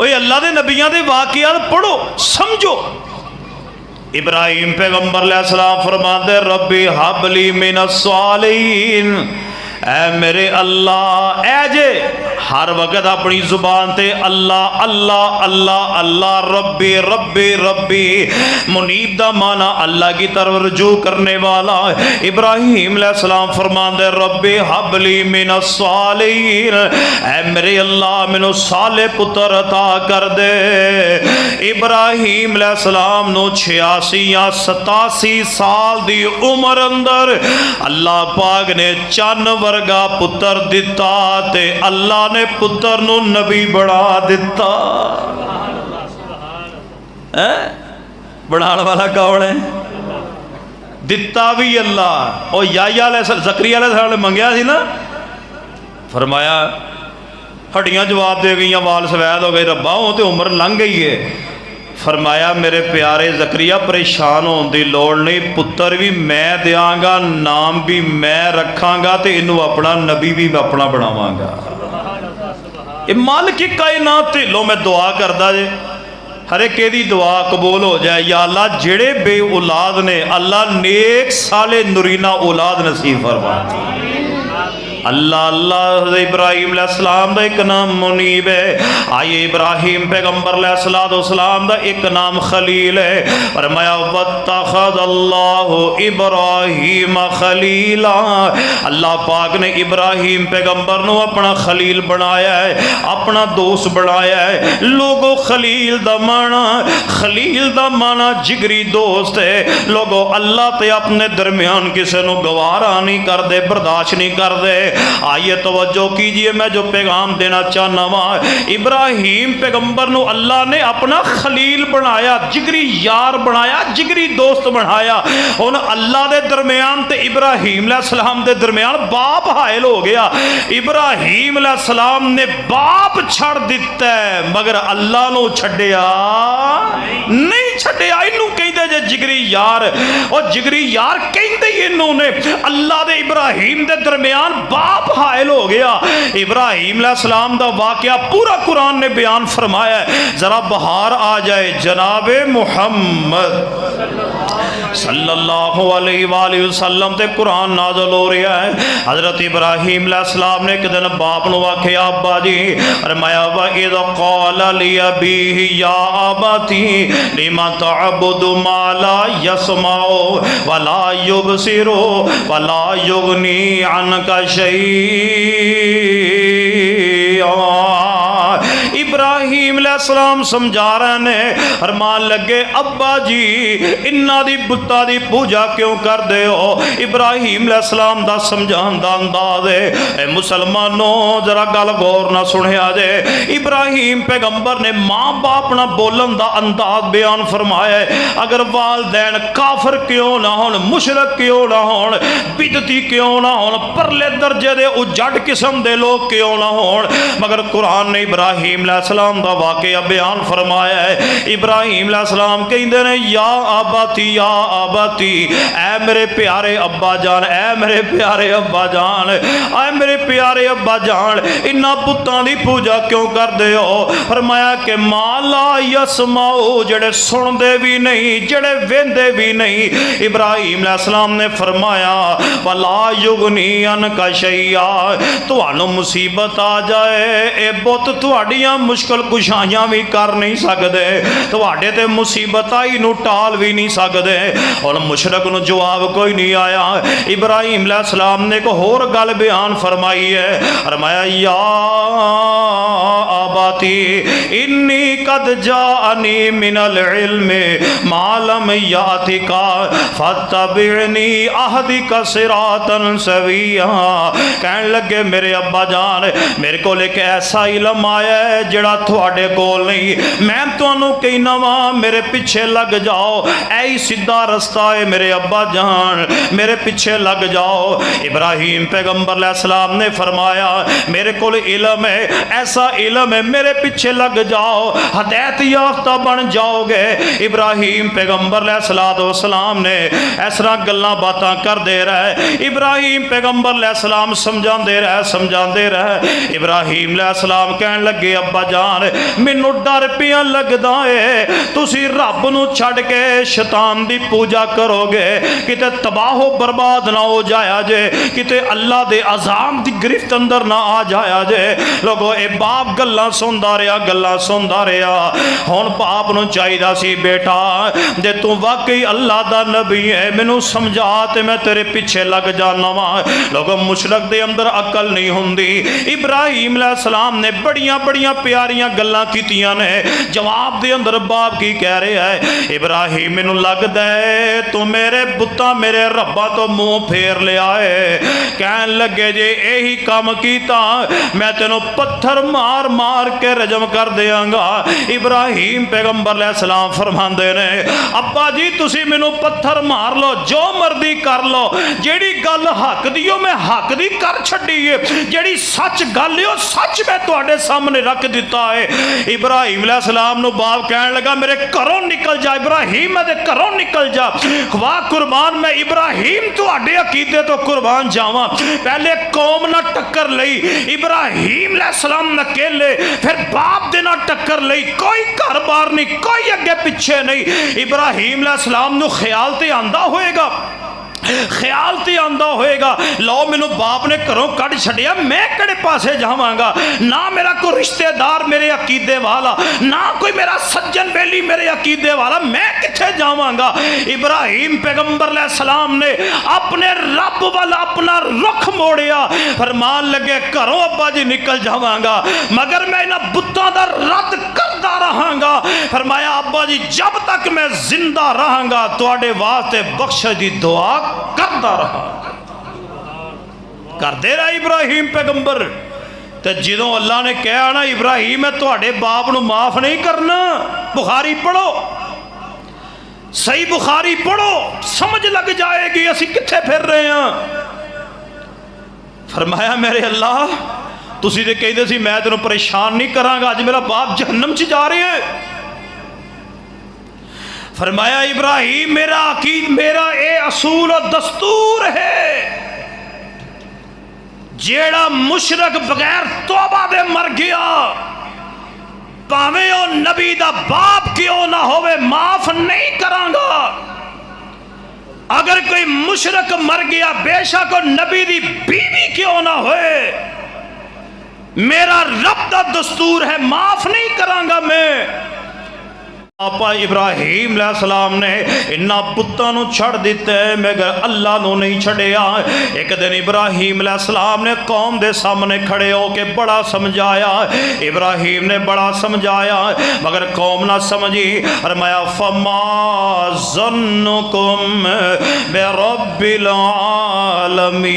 ओए अल्लाह दे नबियां दे वाक़ियात पढ़ो, समझो। इब्राहीम पैगंबर अलैहिस्सलाम फरमाते रब्बी हबली मिनस सालिहीन, ऐ मेरे अल्लाह। ऐ जे हर वक्त अपनी जुबान ते अल्लाह अल्लाह अल्लाह अल्लाह, रब्बी रब्बी रब्बी। मुनीब दा माना अल्लाह की तरफ रजू करने वाला। इब्राहीम अलैहिस्सलाम फरमांदे रब्बी हबली मिनस सालिहीन, ऐ मेरे अल्लाह मैनू साले पुत्र अता कर दे। इब्राहीम अलैहिस्सलाम नू 86 या 87 साल दी उम्र अंदर अल्लाह पाक ने चन्न वर्गा पुत्र दिता, ते अल्लाह ने पुत्र नू नबी बना दिता। बनाने वाला कौन है? दिता भी अल्लाह। और याया ज़करिया ने मंगया सी ना, फरमाया हड्डियां जवाब दे गई, वाल सवैद हो गए, रब्बा वो तो उम्र लंघ गई है। फरमाया मेरे प्यारे ज़करिया परेशान होने की लोड़ नहीं, पुत्र भी मैं देंगा, नाम भी मैं रखांगा, तो इनू अपना नबी भी अपना बनावांगा। ये मालिक की कायनात लो मैं दुआ करदा जे हर एक दी दुआ कबूल हो जाए। या अल्लाह जेड़े बे औलाद ने अल्लाह नेक साले नुरीना औलाद नसीब फरमा। अल्लाह अल्लाह इब्राहिम अलैहिस्सलाम दा एक नाम मुनीब है। आइए इब्राहिम पैगंबर अलैहिस्सलाम दा एक नाम खलील है। फरमाया वत्तखज़ल्लाहु इब्राहिम खलीला, अल्लाह पाक ने इब्राहिम पैगंबर नू अपना खलील बनाया है, अपना दोस्त बनाया है। लोगो खलील दा माना जिगरी दोस्त है। लोगो अल्लाह ते अपने दरमियान किसी को गवारा नहीं करते, बर्दाश्त नहीं करते। आइए तवज्जो कीजिए, मैं जो पैगाम देना चाहना वा, इब्राहिम पैगंबर नू अल्लाह ने अपना खलील बनाया, जिगरी यार बनाया, जिगरी दोस्त बनाया। हुण अल्लाह दे दरमियान ते इब्राहिम अलैहिस्सलाम दे दरमियान बाप हायल हो गया। इब्राहिम अलैहिस्सलाम ने बाप छड़ दिता है, मगर अल्लाह नू छड्डिया नहीं, छड्डिया। इनू कहते जे जिगरी यार, और जिगरी यार कहते ही इनू ने। अल्लाह दे इब्राहिम दे दरमियान बाप हायल हो गया। इब्राहिम अलैहिस्सलाम दा वाकया पूरा कुरान ने बयान फरमाया है। जरा बहार आ जाए जनाबे मुहम्मद सल्लल्लाहु अलैहि वसल्लम ते कुरान नाज़िल हो रहा है। हजरत इब्राहिम अलैहिस्सलाम ने एक दिन बाप नू आख्या अब्बा जी, फरमाया व इज़ क़ाला लि अबीही या अबती लिमा तअबुदु मा ला यस्माउ व ला युबसिरु व ला युगनी अन्का शैआ। इब्राहिम अलैहिस्सलाम समझा रहे ने, फरमान लगे अब्बा जी इन्ना दी बुत्ता दी पूजा क्यों कर दे हो। इब्राहिम अलैहिस्सलाम दा समझान दा अंदाज है। मुसलमानों जरा गल गौर ना सुनिया जे। इब्राहिम पैगंबर ने मां बाप ना बोलन दा अंदाज बयान फरमाया है। अगर वालदैन काफिर क्यों ना होन, मुशरक क्यों ना होन, बिदती क्यों ना होन, परले दर्जे दे उजड़ किस्म दे लोग क्यों ना होन, मगर कुरान ने इब्राहिम अलैहिस्सलाम दा वाकया बयान फरमाया है। इब्राहिम अलैहिस्सलाम कहंदे ने या आबाती ऐ मेरे प्यारे अब्बा जान, ऐ मेरे प्यारे अब्बा जान, ऐ मेरे प्यारे अब्बा जान, इन्ना पुत्तां दी पूजा क्यों करदे हो। फरमाया कि माला यसमाओ, जेड़े सुनदे भी नहीं, जेड़े वेंदे भी नहीं। इब्राहिम अलैहिस्सलाम ने फरमाया वला युगनी अनका शैया, तुहानू मुसीबत आ जाए ए बुत तुहाडियां मुश्किल कुशाइयां भी कर नहीं सकदे, तुहाडे ते मुसीबत आई नू टाल भी नहीं सकदे। और मुशरक नू जवाब कोई नहीं आया। इब्राहिम अलैहिस्सलाम ने एक होर गल बयान फरमाई है। फरमाया या आबाती इन्नी कद जाअनी मिनल इल्म मा लम यातिका फत्तबिअनी अहदिका सिरातन सविया। कहने लगे मेरे अब्बा जान, मेरे को एक ऐसा इल्म आया है जिहड़ा तुहाडे कोल नहीं। मैं तुहानू कहना वा मेरे पीछे लग जाओ, ऐ सीधा रास्ता है मेरे अब्बा जान, मेरे पीछे लग जाओ। इब्राहिम पैगंबर अलैहिस्सलाम ने फरमाया मेरे कोल इल्म है, ऐसा इल्म है, मेरे पीछे लग जाओ, हदायत याफ्ता बन जाओगे। इब्राहिम पैगंबर अलैहिस्सलाम ने इस तरह गल्लां बातां करदे रहे। इब्राहिम पैगंबर अलैहिस्सलाम समझाते रहे। इब्राहिम अलैहिस्सलाम कहन लगे अब्बा जान मैनू डर पिया लगदा है तुसी रब नू छड़ के शैतान दी पूजा करोगे, किते तबाहो बर्बाद ना हो जाया जे, किते अल्लाह दे अजाब दी गिरफ्त अंदर ना आ जाया जे। लोगो ए बाप गल्लां सुनदा रहा। हुण बाप नू चाहिदा सी बेटा जे तू वाकई अल्लाह दा नबी है मैनू समझा ते मैं तेरे पीछे लग जाना वा। लोगो मुशरक दे अंदर अकल नहीं हुंदी। इब्राहिम अलैहिस्सलाम ने बड़ियां बड़ियां प्यारियां गल्लां कीतियां ने। जवाब दे अंदर बाप की कह रहा है इब्राहिम मैनू लगदा है तू मेरे पुत्ता मेरे रब्बा तो मुंह फेर लिया है। कहन लगे जे यही काम कीता मैं तेनों पत्थर मार मार के रजम कर देंगा। इब्राहिम पैगंबर अलैहिस्सलाम फरमांदे ने अब्बा जी तुसी मैनू पत्थर मार लो, जो मर्जी कर लो, जेड़ी गल हक दी मैं हक दी कर छड्डी है, जेड़ी सच गल है सच मैं तुहाडे सामने रख दिता है। इब्राहिम अलैहिस्सलाम नू बाप कहन लगा मेरे घरों निकल जा इब्राहिम, मैं घरों निकल जा। वाह कुर्बान मैं इब्राहिम तुहाडे अकीदे तो कुर्बान जावां। पहले कौम ना टक्कर लई, इब्राहिम अलैहिस्सलाम अकेले, फिर बाप दे ना टक्कर लई, कोई घर बार नहीं, कोई अगे पिछे नहीं। इब्राहिम अलैहिस्सलाम नू ख्याल ते आंदा होएगा ख्याल तो आंदा होएगा, लो मैनू बाप ने घरों कढ़ छड़िया, मैं किहड़े पासे जावांगा, ना मेरा कोई रिश्तेदार मेरे अकीदे वाला, ना कोई मेरा सज्जन बेली मेरे अकीदे वाला, मैं किथे जावांगा। इब्राहिम पैगंबर अलैहिस्सलाम ने अपने रब वाल अपना रुख मोड़िया, फरमान लगे घरों अब्बा जी निकल जावांगा, मगर मैं इन्हां बुत्तां दा रद्द करदा रहांगा। फरमाया अब्बा जी जब तक मैं जिंदा रहांगा तुहाडे वास्ते बख्शिश दी दुआ करता रहा। करते रहा इब्राहिम पैगंबर। तो जो अल्लाह ने कहा ना इब्राहिम मैं तुहाडे बाप नूं माफ नहीं करना, बुखारी पढ़ो, सही बुखारी पढ़ो, समझ लग जाएगी असी कित्थे फिर रहे हैं। फरमाया मेरे अल्लाह तुसी ते कहदे सी मैं तेनों परेशान नहीं करांगा, अज मेरा बाप जहन्नम च जा रहा है। फरमाया इब्राहिम मेरा अकीद मेरा ये असूल और दस्तूर है, जेड़ा मुशरक बगैर तौबा दे मर गया भावें ओ नबी दा बाप क्यों ना होवे माफ नहीं करांगा। अगर कोई मुशरक मर गया बेशक ओ नबी दी बीवी क्यों ना होए, मेरा रब दा दस्तूर है माफ नहीं करांगा मैं। आपा इब्राहिम अलैहिस्सलाम ने इन्ना पुत्तां नूं छड़ दिता है मगर अल्लाह नूं नहीं छड़िया। एक दिन इब्राहिम अलैहिस्सलाम ने कौम दे सामने खड़े होके बड़ा समझाया, इब्राहिम ने बड़ा समझाया मगर कौम ना समझी। फरमाया फमा ज़न्नुकुम बिरब्बिल आलमीन।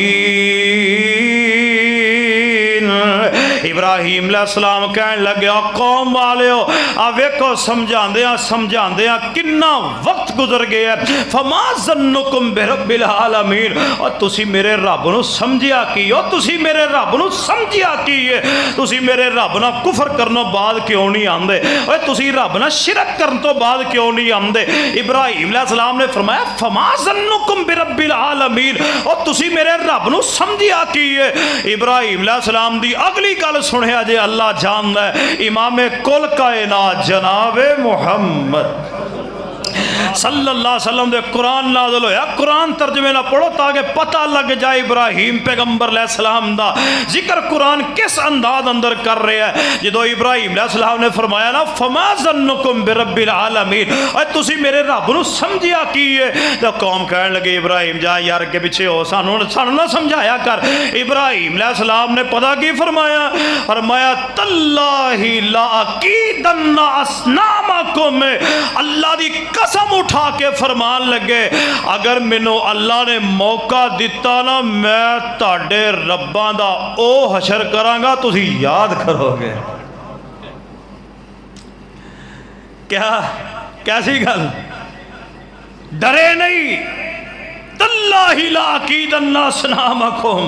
इब्राहिम अलैहिस्सलाम कहने लगे कौम वाले आ वेखो समझांदे किन्ना वक्त गुजर गया। फमा ज़न्नुकुम बिरब्बिल आलमीन, और तुसी मेरे रब नूं समझिया की हो, तुसी मेरे रब नूं समझिया की है, तुसी मेरे रब नाल कुफर करनों बाद क्यों नहीं आंदे, ओए तुसी रब नाल शिरक करन तो बाद क्यों नहीं आंदे। इब्राहिम अलैहिस्सलाम ने फरमाया फमा ज़न्नुकुम बिरब्बिल आलमीन, और तुसी मेरे रब नूं समझिया की है। इब्राहिम अलैहिस्सलाम दी अगली गल सुनिया जे अल्लाह जानदा है, इमामे कुल कायनात जनाबे मुहम्मद सल्लल्लाहु अलैहि वसल्लम दे कुरान नाज़िल होया। कुरान तर्जमे ना पढ़ो ताकि पता लग जाए इब्राहिम पैगंबर अलैहिस्सलाम दा जिक्र कुरान किस अंदाज अंदर कर रहा है। जो इब्राहिम अलैहिस्सलाम ने फरमाया ना फमा ज़न्नुकुम बिरब्बिल आलमीन, और तुसी मेरे रब नूं समझिया की है, तो कौम कहने लगे इब्राहिम जा यार के पीछे हो, सानू ना समझाया कर। इब्राहिम अलैहिस्सलाम ने पता की फरमाया, फरमाया तल्लाहि ला अकीदन्ना अस्नामकुम, अल्लाह दी कसम उठा के फरमान लगे अगर मैनू अल्लाह ने मौका दिता ना मैं तुहाडे रब्बां दा ओ हशर करांगा तुसी याद करोगे। क्या कैसी गल, डरे नहीं। तल्लाहि ला अकीदन्ना अस्नामकुम,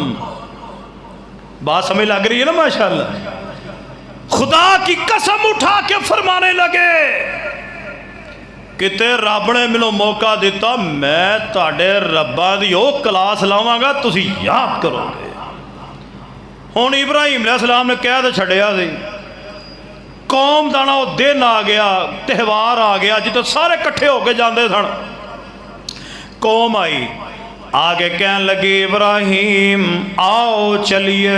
बात समझ लग रही है ना माशाअल्लाह। खुदा की कसम उठा के फरमाने लगे किते रब ने मैनू मौका दिता मैं तुहाडे रब्बां दी ओ क्लास लावांगा तुसी याद करोगे। हुण इब्राहिम अलैहिस्सलाम ने कह तो छड्डिया सी, कौम दा ना ओ दिन आ गया, त्यौहार आ गया जिते सारे इकट्ठे होके जाते सन। कौम आई आगे कहन लगी इब्राहिम आओ चलिए,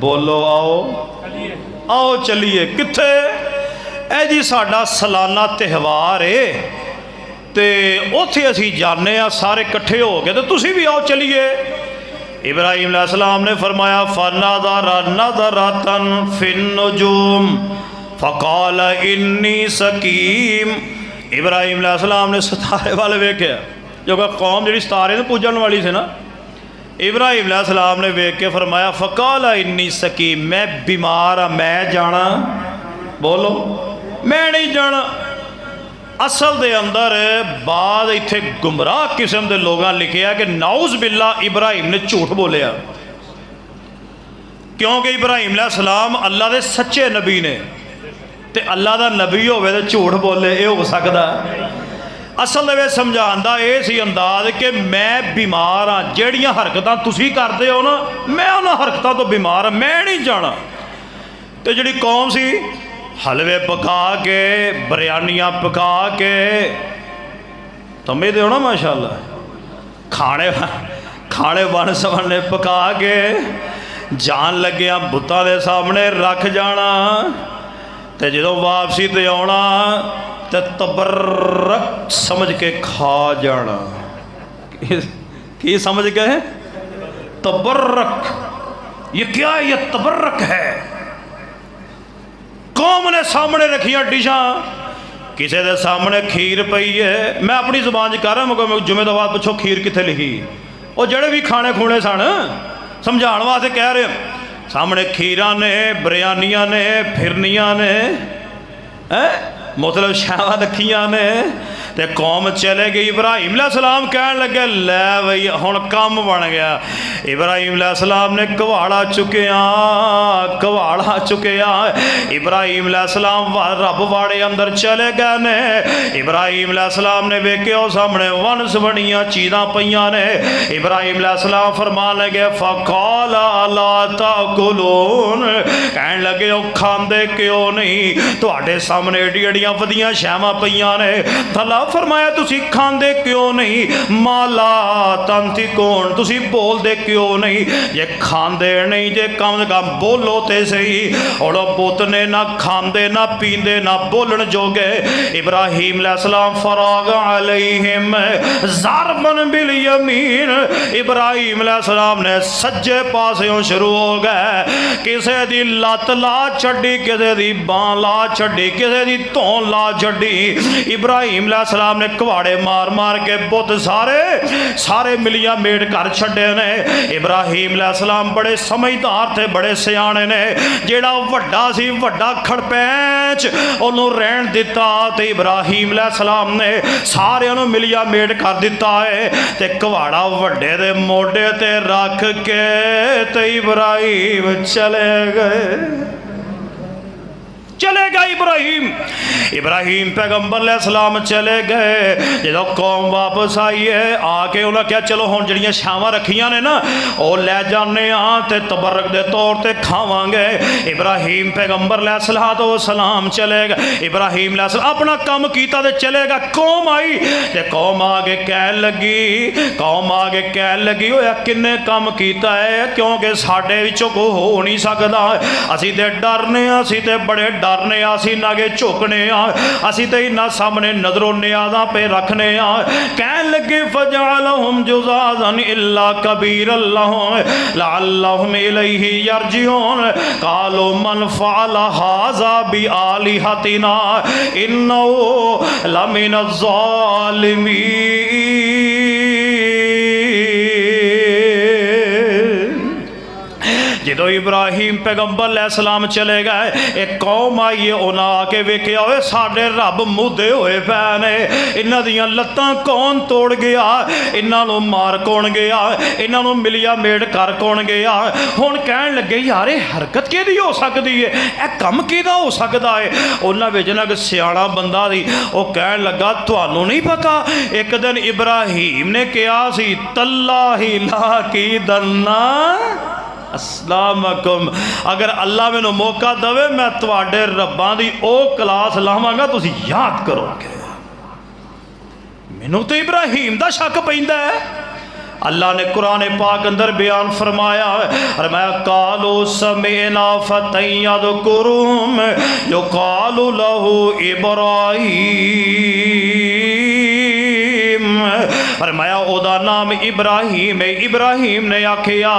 बोलो आओ चलिए। किथे ए जी साडा सालाना त्यौहार है तो उत्थे असी जाने सारे इकट्ठे हो गए, तो तुसी भी आओ चलिए। इब्राहिम अलैहिस्सलाम ने फरमाया फनज़रा नज़रतन फिन्नुजूम फ़क़ाल इन्नी सकीम। इब्राहिम अलैहिस्सलाम ने सितारे वाले वेख्या, जो कौम जी सितारे तो पूजन वाली थी ना, इब्राहिम अलैहिस्सलाम ने वेख के फरमाया फ़क़ाल इन्नी सकीम, मैं बीमार हाँ मैं जाना, बोलो मैं नहीं जाना। असल दे अंदर बाद इत्थे गुमराह किस्म के लोगों लिखिया कि नाउज़ बिल्ला इब्राहिम ने झूठ बोलिया, क्योंकि इब्राहिम अलैहिस्सलाम अल्लाह के सच्चे नबी ने, ते अल्लाह का नबी होवे तो झूठ बोले ये हो सकता। असल में समझाने का यह सी अंदाज कि मैं बीमार हाँ, जड़ियाँ हरकतां तुसी करते हो ना मैं उन्होंने हरकतों तो बीमार हाँ, मैं नहीं जाना। तो जी कौम सी हलवे पका के बिरयानियाँ पका के समझते हो ना माशाअल्लाह, खाने खाने बन सबने पका के जान लग्या बुतां दे सामने रख जाना, ते जो वापसी ते आना तो तबर्रक समझ के खा जाना। की समझ गए? तबर्रक। ये क्या है? ये तबर्रक है। कौम ने सामने रखिया डिशा, किसी के सामने खीर पई है, मैं अपनी जुबान च कर रहा मगर जुमे तो बाद पुछो खीर कितने लिखी, वो जड़े भी खाने खूने सन समझाने वास्ते कह रहे, सामने खीरा ने, बिरयानियां ने, फिरनियां ने, मतलब शावा रखिया ने, ते कौम चले गई। इब्राहिम अलैहिस्सलाम कह लगे लै बई हुण काम बन गया। इब्राहिम अलैहिस्सलाम ने कवाड़ा चुकिया, कवाड़ा चुकिया। इब्राहिम अलैहिस्सलाम रब वाड़े अंदर चले गए ने। इब्राहिम अलैहिस्सलाम ने वेख्या सामने वन सबनियां चीज़ां पईयां ने। इब्राहिम अलैहिस्सलाम फरमान लगे फ़क़ाल अला ताकुलून, कहन लगे ओ खांदे क्यों नहीं? तुहाडे सामने एडी एडियां वधियां शैवां पईयां ने, थला फरमाया तुसी खांदे क्यों नहीं? माला तंतिकून, तुसी बोलदे क्यों नहीं? जे खांदे नहीं जे कम से कम बोलो ते सही। और पुत ने ना खांदे ना पींदे ना बोलन जोगे। इब्राहिम अलैहिस्सलाम फराग अलैहिम ज़रबन बिल यमीन, इब्राहिम अलैहिस्सलाम ने सज्जे पासों शुरू हो गए। किसे दी लत ला छड्डी, किसे दी बांह ला छड्डी, किसे दी धौन ला छड्डी। इब्राहिम अलैहिस्सलाम ने कवाड़े मार मार के बुत सारे सारे मिलिया मेट कर छड्डे ने। इब्राहिम अलैहिस्सलाम बड़े समझदार थे, बड़े सियाने ने। जेड़ा वड्डा सी वड्डा खड़पैंच उन्होंने रहन दिता, ते इब्राहिम अलैहिस्सलाम ने सारिਆਂ ਨੂੰ मिलिया मेट कर दिता है। ते कवाड़ा वड्डे दे मोढे ते रख के ते इब्राहिम चले गए। चले गए इब्राहिम पैगंबर अलैहिस्सलाम चले गए। जो कौम वापस आई है आके उन्हें क्या चलो हुण जिहड़ियां छावां रखियां ने ना वो लै जाने ते तबरक दे तौर ते खावांगे। इब्राहिम पैगंबर अलैहिस्सलाम चले गए। इब्राहिम अलैहिस्सलाम अपना काम कीता ते चले गए। कौम आई ते कौम आगे कहन लगी, कौम आगे कहन लगी होया किन्ने काम कीता है, क्योंकि साडे विचों कोई हो नहीं सकदा। असीं ते डरने, असीं ते बड़े डरने, असी नागे झुकने, असी तो इन्होंने सामने नजरों नियाजा पे रखने। कहन लगे फजअलहुम जुज़ाज़न इल्ला कबीरल्लाहुम लअल्लहुम इलैहि यरजिऊन क़ालू मन फ़अल हाज़ा बिआलिहतिना इन्नहु लमिनज़ ज़ालिमीन। जो इब्राहिम पैगंबर अलैहिस्सलाम चले गए, एक कौम आई है, उन्हें आके वेख्या होए साडे रब मुदे होए पै ने, इन्हां दियां लत्तां कौन तोड़ गया, इन्हां नूं मार कौन गया, इन्हां नूं मिलिया मेट कर कौन गया। हुण कहण लगे यार ये हरकत किहदी हो सकदी है, यह कम किहदा हो सकदा है। उन्हां विच ना इक सियाणा बंदा सी, वो कहण लगा तुहानूं नहीं पता एक दिन इब्राहिम ने कहा सी तल्लाही ला की दन्ना अस्सलामुअलैकुम, अगर अल्लाह मैनू मौका दवे मैं तुहाडे रब्बां दी ओ क्लास लावांगा तुसीं याद करोगे। मैनू तो इब्राहिम दा शक पैंदा है। अल्लाह ने कुरान पाक अंदर बयान फरमाया और मैं कालो समेना फतन यज़कुरुहुम युक़ालु लहू इब्राहीम, फरमाया ओदा नाम इब्राहिम है। इब्राहिम ने आखिया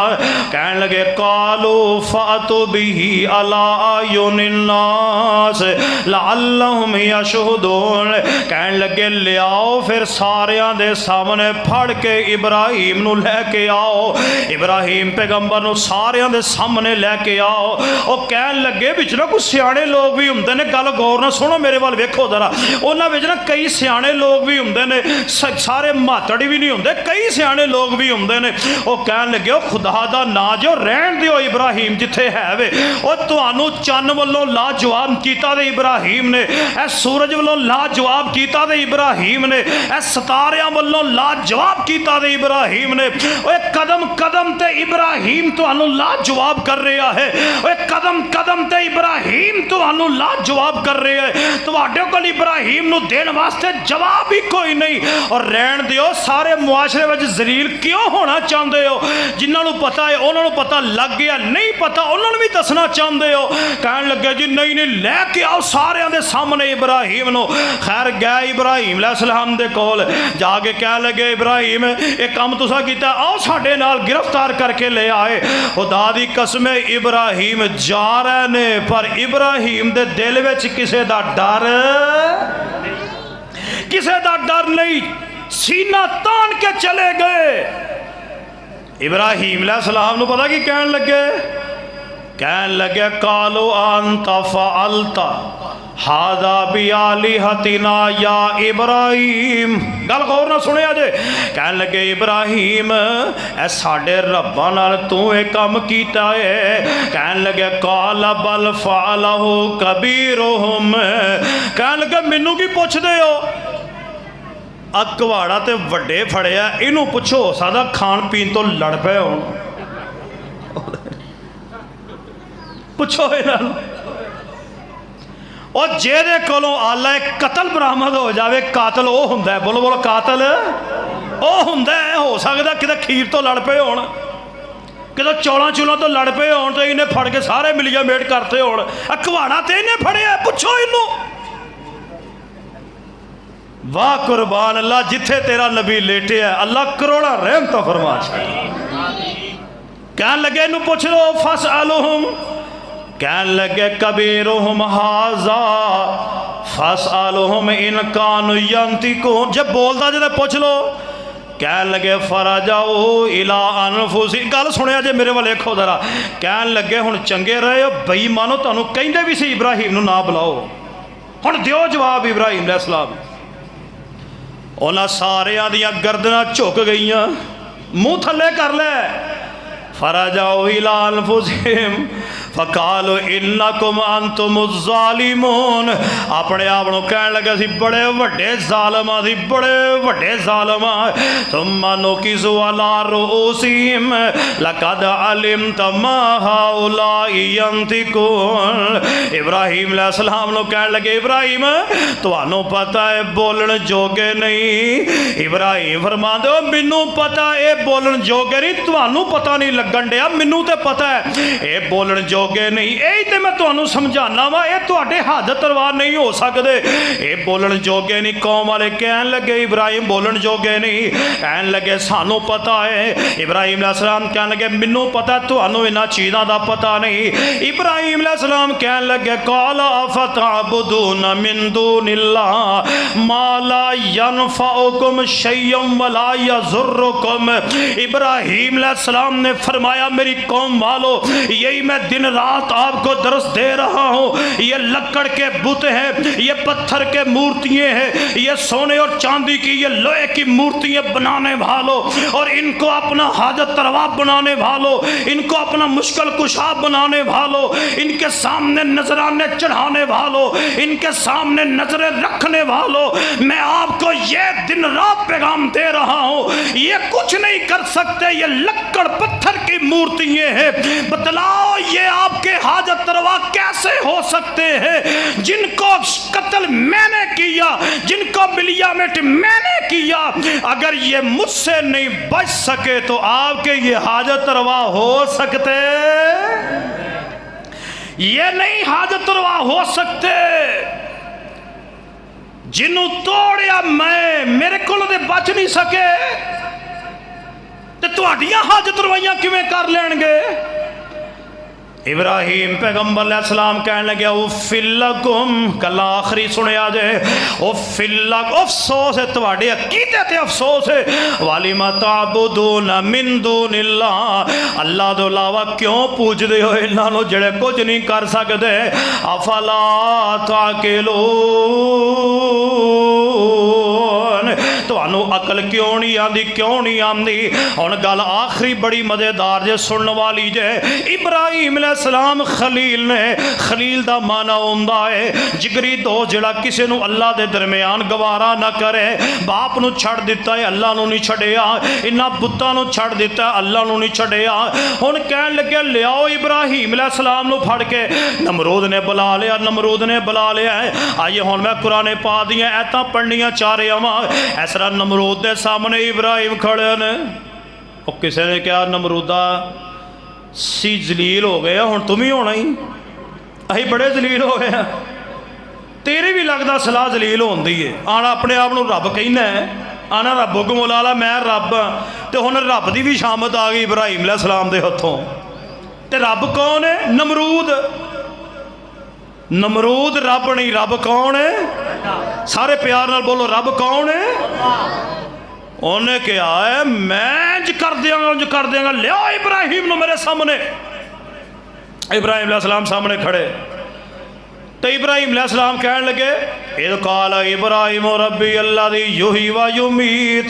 कहन लगे कालो फातु बिही अला आयुनिन्नास लअल्लहुम यशहुदून, कहन लगे ले आओ फिर सारियां दे सामने फड़ के इब्राहिम नू लैके आओ। इब्राहिम पैगंबर नू सारियां दे सामने लैके आओ। वो कहन लगे विच ना कुछ सियाणे लोग भी हुंदे ने, गल गौर ना सुनो मेरे वाल वेखो जरा, उन्हां विच ना कई सियाणे लोग भी हुंदे ने, सारे मातड़ी भी नहीं होंगे, कई सियाने लोग भी होंगे ने। वो कहन लगे खुदा दा ना जो रहन दिओ इब्राहिम जिथे है वे, और तुहानू चन्न वल्लों लाजवाब कीता ते इब्राहिम ने, ए सूरज वल्लों लाजवाब कीता ते इब्राहिम ने, ए सितारियां वल्लों लाजवाब कीता ते इब्राहिम ने। ओए कदम कदम ते इब्राहिम तुहानू लाजवाब कर रहा है, ओए कदम कदम ते इब्राहिम तुहानू लाजवाब कर रहा है। तुहाडे कोल इब्राहिम नू देण वास्ते जवाब ही कोई नहीं। और रहन दिओ सारे मुआशरे में जलील क्यों होना चाहते हो? जिन्होंने पता है उन्होंने पता लग गया, नहीं पता उन्होंने भी दसना चाहते हो। कह लगे जी नहीं नहीं लैके आओ सारे दे सामने इब्राहिम नो। खैर गए इब्राहिम अलैहिस्सलाम दे कोल जाके कह लगे इब्राहिम एक काम तुसा कीता, आओ साडे नाल गिरफ्तार करके ले आए। खुदा दी कसम इब्राहिम जा रहे ने पर इब्राहिम दे दिल विच किसे दा डर, किसे दा डर नहीं, सीना तान के चले गए। इब्राहिम अलैहिस्सलाम नु पता की कहन लगे कालो अंता फअलता हादा बिआलिहतिना या इब्राहिम। गल गौर ना सुनिया जे। कहन लगे इब्राहिम ए साडे रब्बां नाल तू एक काम कीता है। कहन लगे काल बल फअलहु कबीरुहुम। कहन लगे मैनू की पुछदे हो? अकवाड़ा ते वड्डे फड़िया, इनू पुछो हो सकदा खान पीन तो लड़ पे होण। पुछो इन्हां और जेदे कोलों आला कतल बरामद हो जाए, कातल वो हुंदा है। बोलो बोलो कातल वो हुंदा है। हो सकता किते खीर तो लड़ पे होण, किते चौलों चूलों तो लड़ पे होण तो इन्हें फड़ के सारे मिलिया मेट करते होण। अखवाड़ा तो इन्हें फड़िया, पुछो इनू। वाह कुर्बान अल्लाह, जिथे तेरा नबी लेटे है अल्लाह करोड़ा रहमत फरमा छे। कहन लगे इनू पुछ लो फसअलुहुम। कहन लगे कबीरुहुम हाजा फसअलुहुम इन कानु यंतिकून। जब बोलता जब पुछ लो। कहन लगे फराजाओ इला अनफुसी। गल सुनिया जे मेरे वाल देखो जरा। कहन लगे हुण चंगे रहे हो बेईमानो, तुहानू कहिंदे भी सी इब्राहिम नू ना बुलाओ, हुण दिओ जवाब इब्राहिम अलैहिस्सलाम। उन्हां सारियां दियां गर्दनां झुक गईयां, मुंह थल्ले कर ले। फराजाओ इला अनफुसिहिम फकालो इन्नकुम अंतुमुज़ ज़ालिमून। अपने आप को कहन लगे सी बड़े वड्डे ज़ालिम, सी बड़े वड्डे ज़ालिम। सुम्मा नुकिज़ू अला रुऊसिहिम लक़द अलिमत मा हाउलाई यंतिकून। इब्राहिम अलैहिस्सलाम को कहन लगे इब्राहिम तुहानू पता है बोलन जोगे नहीं। इब्राहिम फरमांदे हो मैनू पता है बोलन जोगे नहीं, तुहानू पता नहीं लगन दिया, मैनू तो पता है ये बोलन जोगे नहीं। यही तो मैं तुहानू समझाना वा, ये तुहाडे हाजत रवा नहीं हो सकते, ये बोलन जोगे नहीं। कौम वाले कहन लगे इब्राहिम बोलन जोगे नहीं। कहन लगे सानू पता है। इब्राहिम अलैहिस्सलाम कहन लगे मैनू पता, तुहानू इन्हां चीज़ां दा पता नहीं। इब्राहिम अलैहिस्सलाम कहन लगे काला अफतअबुदून मिन दूनिल्लाह मा ला यनफउकुम शैय्यन वला यज़ुर्रुकुम। इब्राहिम अलैहिस्सलाम ने फरमाया मेरी कौम वालों यही मैं दिन रात आपको दर्स दे रहा हूँ। ये लकड़ के बुत हैं, ये पत्थर के मूर्तियाँ हैं, ये सोने और चांदी की ये लोहे की मूर्तियाँ बनाने वालों और इनको अपना हाजत रवा बनाने वालों, इनको अपना मुश्किल कुशा बनाने वालों, इनके सामने नजराने चढ़ाने वालों, इनके सामने नजरें रखने वालों, मैं आपको ये दिन रात पैगाम दे रहा हूँ ये कुछ नहीं कर सकते। ये लकड़ पत्थर की मूर्तियाँ हैं, बतलाओ ये आपके हाजत रवा कैसे हो सकते हैं? जिनको कत्ल मैंने किया, जिनको मिलियामेट मैंने किया, अगर ये मुझसे नहीं बच सके तो आपके ये हाजत रवा हो सकते? ये नहीं हाजत रवा हो सकते। जिन्हों तोड़िया मैं मेरे को बच नहीं सके तो तुहाडियां हाजत रवाइयां किवें कर लेंगे? इब्राहिम पैगंबर अलैहिस्सलाम कहने लगे उफ़िल्लकुम। कल आखिरी सुनिया जे उफ़िल्लक, अफसोस है तुहाडे अकीदे ते अफसोस है। वालिमा ताबुदून मिन दूनिल्लाह, अल्लाह तो अलावा क्यों पूजदे हो इन्हां नूं जिहड़े कुछ नहीं कर सकदे। अफला ताकिलून, तुहानू अकल क्यों नहीं आती, क्यों नहीं आती? हुण गल आखिरी बड़ी मजेदार जे सुनने वाली जे। इब्राहिम अलैहिस्सलाम खलील ने, खलील दा माना हुंदा है जिगरी दोस्त जिहड़ा किसी नू अल्लाह दे दरमियान गवारा ना करे। बाप नू छड़ दिता है अल्लाह नू नहीं छड़िया, इन्हां बुत्तां नू छड़ दिता है अल्लाह नू नहीं छड़िया। हुण कहन लगे लियाओ इब्राहिम अलैहिस्सलाम नू फड़ के। नमरूद ने बुला लिया, नमरूद ने बुला लिया है। आइए हुण मैं कुरान पाक दियां आयतां पढ़नियां चाह रहा वां। इस तरह नमरूद नमरूद के सामने इब्राहिम खड़े ने। किसी ने कहा नमरूदा सी जलील हो गए, हुण तुम ही होना ही, असी बड़े जलील हो गए, तेरे भी लगता सलाह जलील होती है। आना अपने आप को रब कहना है, आना रब हुक्म ला मैं रब हाँ, तो हुण रब की भी शामत आ गई इब्राहिम अलैहिस्सलाम के हथों। तो रब कौन है? नमरूद। नमरूद रब नहीं, रब कौन है? सारे प्यार नाल बोलो, रब कौन है? उन्हें कहा है मैं इंज कर देंगा, इंज कर देंगा, लिया इब्राहिम ने मेरे सामने। इब्राहिम अलैहिस्सलाम सामने खड़े तो इब्राहिम अलैहिस्सलाम कहने लगे इद काल इब्राहिम रब्बी अल्लज़ी युही व युमीत,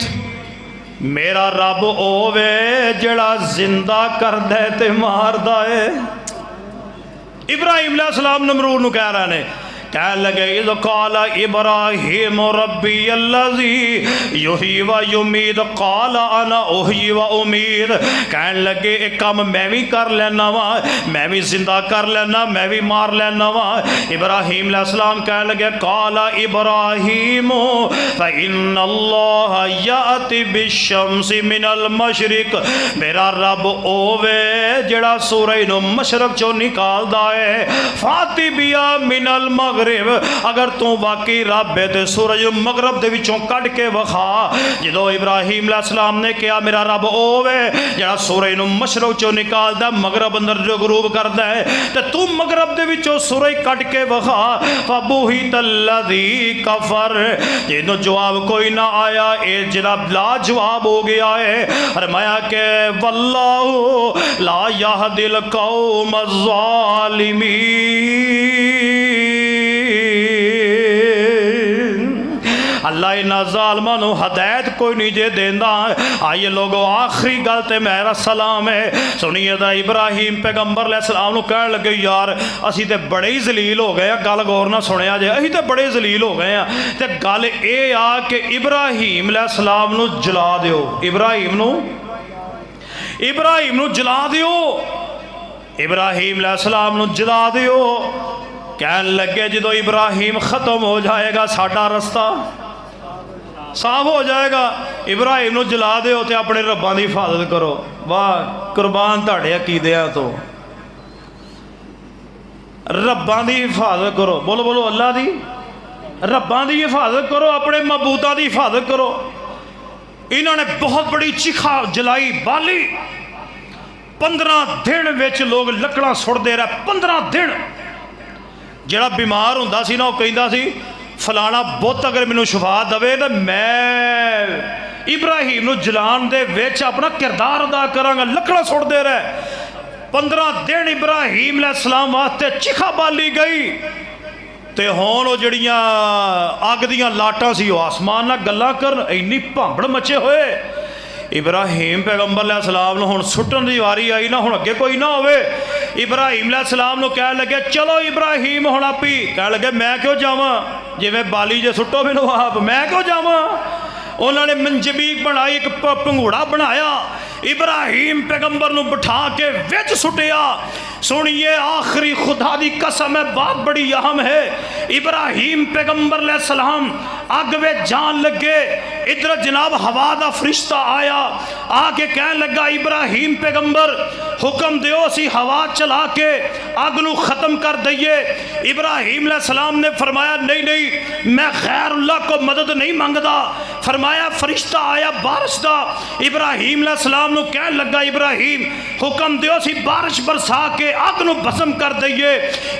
मेरा रब ओवे जड़ा जिंदा करदा ते मारदा है। इब्राहिम अलैहिस्सलाम नमरूद नूं कह रहे हैं, कह लगे इद काल इब्राहिम रब्बी अल्लज़ी युही व युमीत काल अना उही व उमीद। कह लगे एक काम मैं भी कर लेना वा, मैं भी जिंदा कर लेना, मैं भी मार लेना वा। इब्राहिम अलैहिस्सलाम कह लगे काल इब्राहिम फ़इन्नल्लाह याति बिश्शम्सि मिनल मशरिक, मेरा रब ओवे जड़ा सूरज नूं मशरक चों निकालदा है, फाति बिया मिनल मगरिब, अगर तू वाकई रब है तो सूरज मगरब दे विचों कट के वखा। जो इब्राहिम अलैहिस्सलाम ने कहा मेरा रब ओवे जड़ा सूरज नूं मशरक चों निकालदा, मगरब अंदर जो गरूब करदा है, तो तू मगरब दे विचों सूरज कट के वखा। फबुहितल्लज़ी कफर, जिन्हों जवाब कोई ना आया, ये जरा लाजवाब हो गया है। फरमाया के वल्लाहु ला यहदिल कौम अल्लाह इन्हां ज़ालिमां नूं हदायत कोई नहीं जे देंदा। आइए लोगों आखिरी गल ते मेरा सलाम है सुनिए दा। इब्राहिम पैगंबर अलैहिस्सलाम नूं कहण लगे यार असी ते बड़े ही जलील हो गए हैं, गल गौर ना सुनिया जे, असी ते बड़े जलील हो गए हैं। ते गल ये आ कि इब्राहिम अलैहिस्सलाम नूं जला दिओ, इब्राहिम नूं जला दिओ, इब्राहिम अलैहिस्सलाम नूं जला दिओ। कहन लगे जो इब्राहिम ख़त्म हो जाएगा साडा रस्ता साफ हो जाएगा, इब्राहिम नूं जला दिओ ते अपने रब्बां दी हिफाजत करो। वाह कुर्बान तुहाडे अकीदियां तो, रब्बां दी हिफाजत करो, बोलो बोलो अल्लाह दी, रब्बां दी हिफाजत करो, अपने मबूदा दी हिफाजत करो। इन्होंने बहुत बड़ी चिखा जलाई बाली, 15 दिन विच लोग लकड़ां सुटदे रहे। 15 दिन जड़ा बीमार हुंदा सी ना वो कहंदा सी फलाना बुत अगर मैनू शफा दवे तो मैं इब्राहिम नूं जलान दे विच अपना किरदार अदा करांगा। लकड़ां सुटदे रहे। 15 दिन इब्राहिम अलैहिस्सलाम वास्ते चिखा बाली गई ते हुण वो जड़ियां अग दियां लाटां सी वो आसमान नाल गल्लां करन, इन्नी भांबड़ मचे होए। इब्राहिम पैगंबर अलैहिस्सलाम नूं हुण सुट्टण दी वारी आई ना, हुण अगे कोई ना होवे। इब्राहिम अलैहिस्सलाम नूं कह लगे चलो इब्राहिम हुण आपी, कह लगे मैं क्यों जावां, जिवें बाली जे सुट्टो मैनूं आप, मैं क्यों जावां। उन्होंने मंजबीक बनाई, एक भंगूड़ा बनाया, इब्राहिम पैगंबर नूं बिठा के विच सुटिया। सुनिए आखिरी खुदा दी कसम है, बात बड़ी अहम है। इब्राहिम पैगंबर अलैहिस्सलाम अग में जान लगे, इधर जनाब हवा दा फरिश्ता आया, आके कह लगा इब्राहिम पैगंबर हुक्म दिओ असी हवा चला के अग नूं खत्म कर दईए। इब्राहिम अलैहिस्सलाम ने फरमाया नहीं नहीं मैं खैरुल्लाह को मदद नहीं मंगदा। फरमाया फरिश्ता आया बारिश दा। इब्राहिम अलैहिस्सलाम नूं कह लगा इब्राहिम हुक्म दिओ असी बारिश बरसा के अग नूं भस्म कर दईए।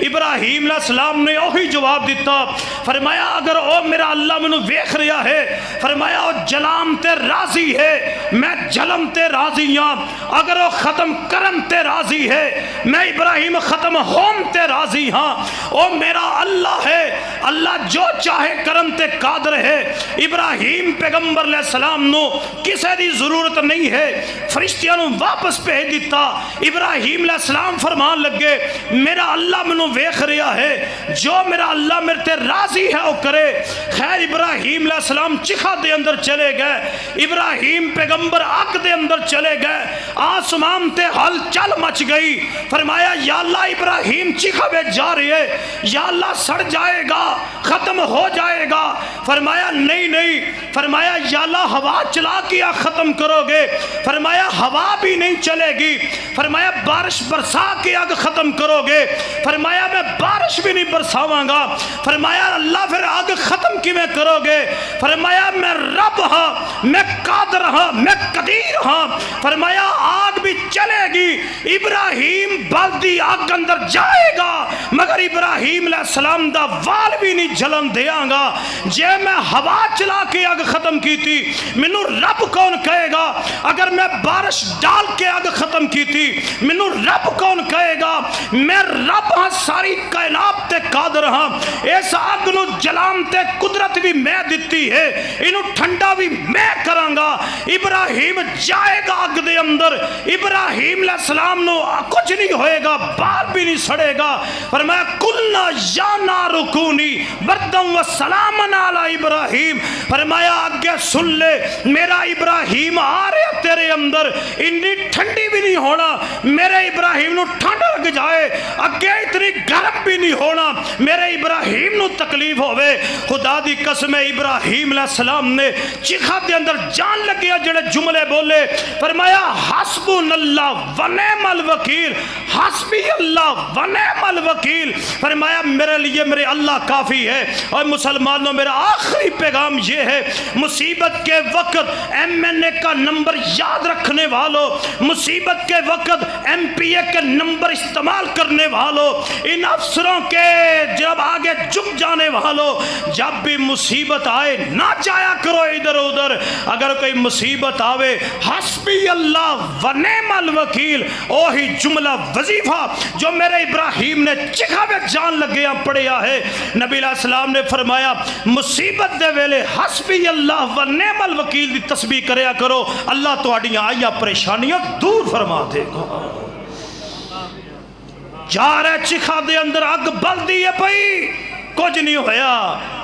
इब्राहिम अलैहिस्सलाम ने ओही जवाब दिता, फरमाया अगर ओ मेरा अल्लाह मैनूं वेख रहा है, फरमाया ओ जलाम ते राजी है, मैं जलम ते राजी हाँ। अगर वो खत्म करम ते राजी है, मैं इब्राहिम खत्म होम ते राजी हाँ। ओ मेरा अल्लाह है, अल्लाह जो चाहे करम ते कादर है। इब्राहिम पैगंबर अलैहिस्सलाम नूं किसी दी जरूरत नहीं है, फरिश्तियां नूं वापस भेज दिता। इब्राहिम अलैहिस्सलाम फरमान लगे मेरा अल्लाह मैनूं वेख रहा है, जो मेरा अल्लाह मेरे ते राजी है वो करे। खैर इब्राहीम अलैहिस्सलाम चिखा दे अंदर चले गए, इब्राहीम पैगंबर अग दे अंदर चले गए, आसमान ते हल चल मच गई। फरमाया या अल्लाह इब्राहीम चिखा में जा रहे है, या अल्लाह सड़ जाएगा, ख़त्म हो जाएगा। फरमाया नहीं नहीं, फरमाया या अल्लाह हवा चला के आग ख़त्म करोगे, फरमाया हवा भी नहीं चलेगी। फरमाया बारिश बरसा के आग ख़त्म करोगे, फरमाया मैं बारिश भी नहीं बरसावांगा। फरमाया अल्लाह फिर आग ख़त्म किवें करोगे? फरमाया मैं रब हाँ, मैं कादर हाँ, मैं कदीर हाँ। फरमाया आग भी चलेगी, इब्राहीम बल्दी आग अंदर जाएगा, मगर इब्राहीम अलैहिस्सलाम दा वाल भी नहीं जलन देंगा। जे मैं हवा चला के आग ख़त्म की थी, मैनू रब कौन कहेगा? अगर मैं बारिश डाल के आग ख़त्म की थी, मैनू रब कौन कहेगा? मैं रब हाँ, सारी कायनात ते कादर हाँ। इस अग नू जलान ते कुदरत भी मैं दिती है, इनू ठंडा भी मैं करांगा। इब्राहीम जाएगा अग दे अंदर, इब्राहीम अलैहिस्सलाम नू कुछ नहीं होएगा, बाहर भी नहीं सड़ेगा। पर मैं कुलना या ना रुकूनी बरदम व सलामन अला इब्राहीम। फरमाया आगे सुन ले, मेरा इब्राहीम आ रहा तेरे अंदर, इतनी ठंडी भी नहीं होना, मेरे इब्राहीम नू ठंड लग जाए, अगे इतनी गर्म भी नहीं होना, मेरे इब्राहीम नू तकलीफ होवे। खुदा दी कसम है, इब्राहीम अलैहिस्सलाम ने चिखा दे अंदर जान लगे जेड़े जुमले बोले, फरमाया हस्बुनल्लाह व निअमल वकील, हस्बी अल्लाह व निअमल वकील। फरमाया मेरे लिए मेरे अल्लाह काफ़ी है। और मुसलमानों मेरा आखिरी पैगाम ये है, मुसीबत के वक्त MNA का नंबर याद रखने वालों, मुसीबत के वक्त MPA के नंबर इस्तेमाल करने वालों, इन अफसरों के जब आगे झुक जाने वालों, जब भी मुसीबत आए ना जाया करो इधर उधर। अगर कोई मुसीबत आवे, हस्बी अल्लाह व निअमल वकील, ओही जुमला वजीफा जो मेरे इब्राहीम ने चिखा में जान लगे पढ़िया है। नबी अलैहिस्सलाम ने फरमाया मुसीबत दे वेले हस्बी अल्लाह व निअमल वकील दी तस्बीह करया करो, अल्लाह तुहाड़ियां आईयां परेशानियां दूर फरमा देगा। जा रहे चिखा दे अंदर अग बलदी है पई, कुछ नहीं होया।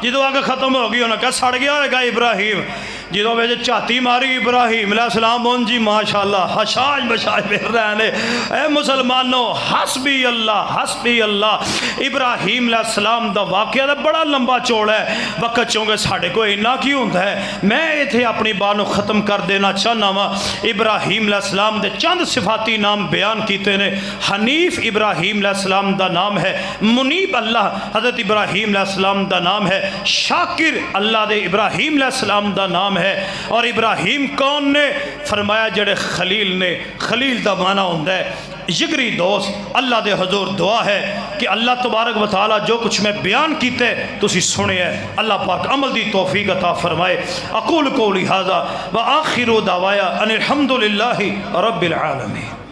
जो अग खत्म हो गई उन्हें कहा सड़ गया होगा इब्राहीम। जो वे झाती मारी इब्राहीम अलैहिस्सलाम उन जी माशाअल्लाह हशाज बशाज फिर रहे ने। ए मुसलमानों, हस्बी अल्लाह हस्बी अल्लाह। इब्राहीम अलैहिस्सलाम दा वाक़या बड़ा लंबा चौड़ा है, वक्त चौंगे साढ़े को इन्ना की होंदा है। मैं इत्थे अपनी बात नूं ख़त्म कर देना चाहना वा। इब्राहीम अलैहिस्सलाम दे चंद सिफाती नाम बयान किए ने। हनीफ इब्राहीम अलैहिस्सलाम दा नाम है, मुनीब अल्लाह हज़रत इब्राहीम अलैहिस्सलाम दा नाम है, शाकिर अल्लाह दे इब्राहीम अलैहिस्सलाम दा नाम है। और इब्राहीम कौन ने? फरमाया जड़े खलील ने। खलील दा माना होंदा है जिगरी दोस्त। अल्लाह दे हजूर दुआ है कि अल्लाह तबारक व तआला जो कुछ मैं बयान कीते तुसी सुने है, अल्लाह पाक अमल दी तौफीक अता फरमाए। अकूल कौली हाज़ा व आखिरु दावाया अनिल हम्दुलिल्लाहि रब्बिल आलमीन।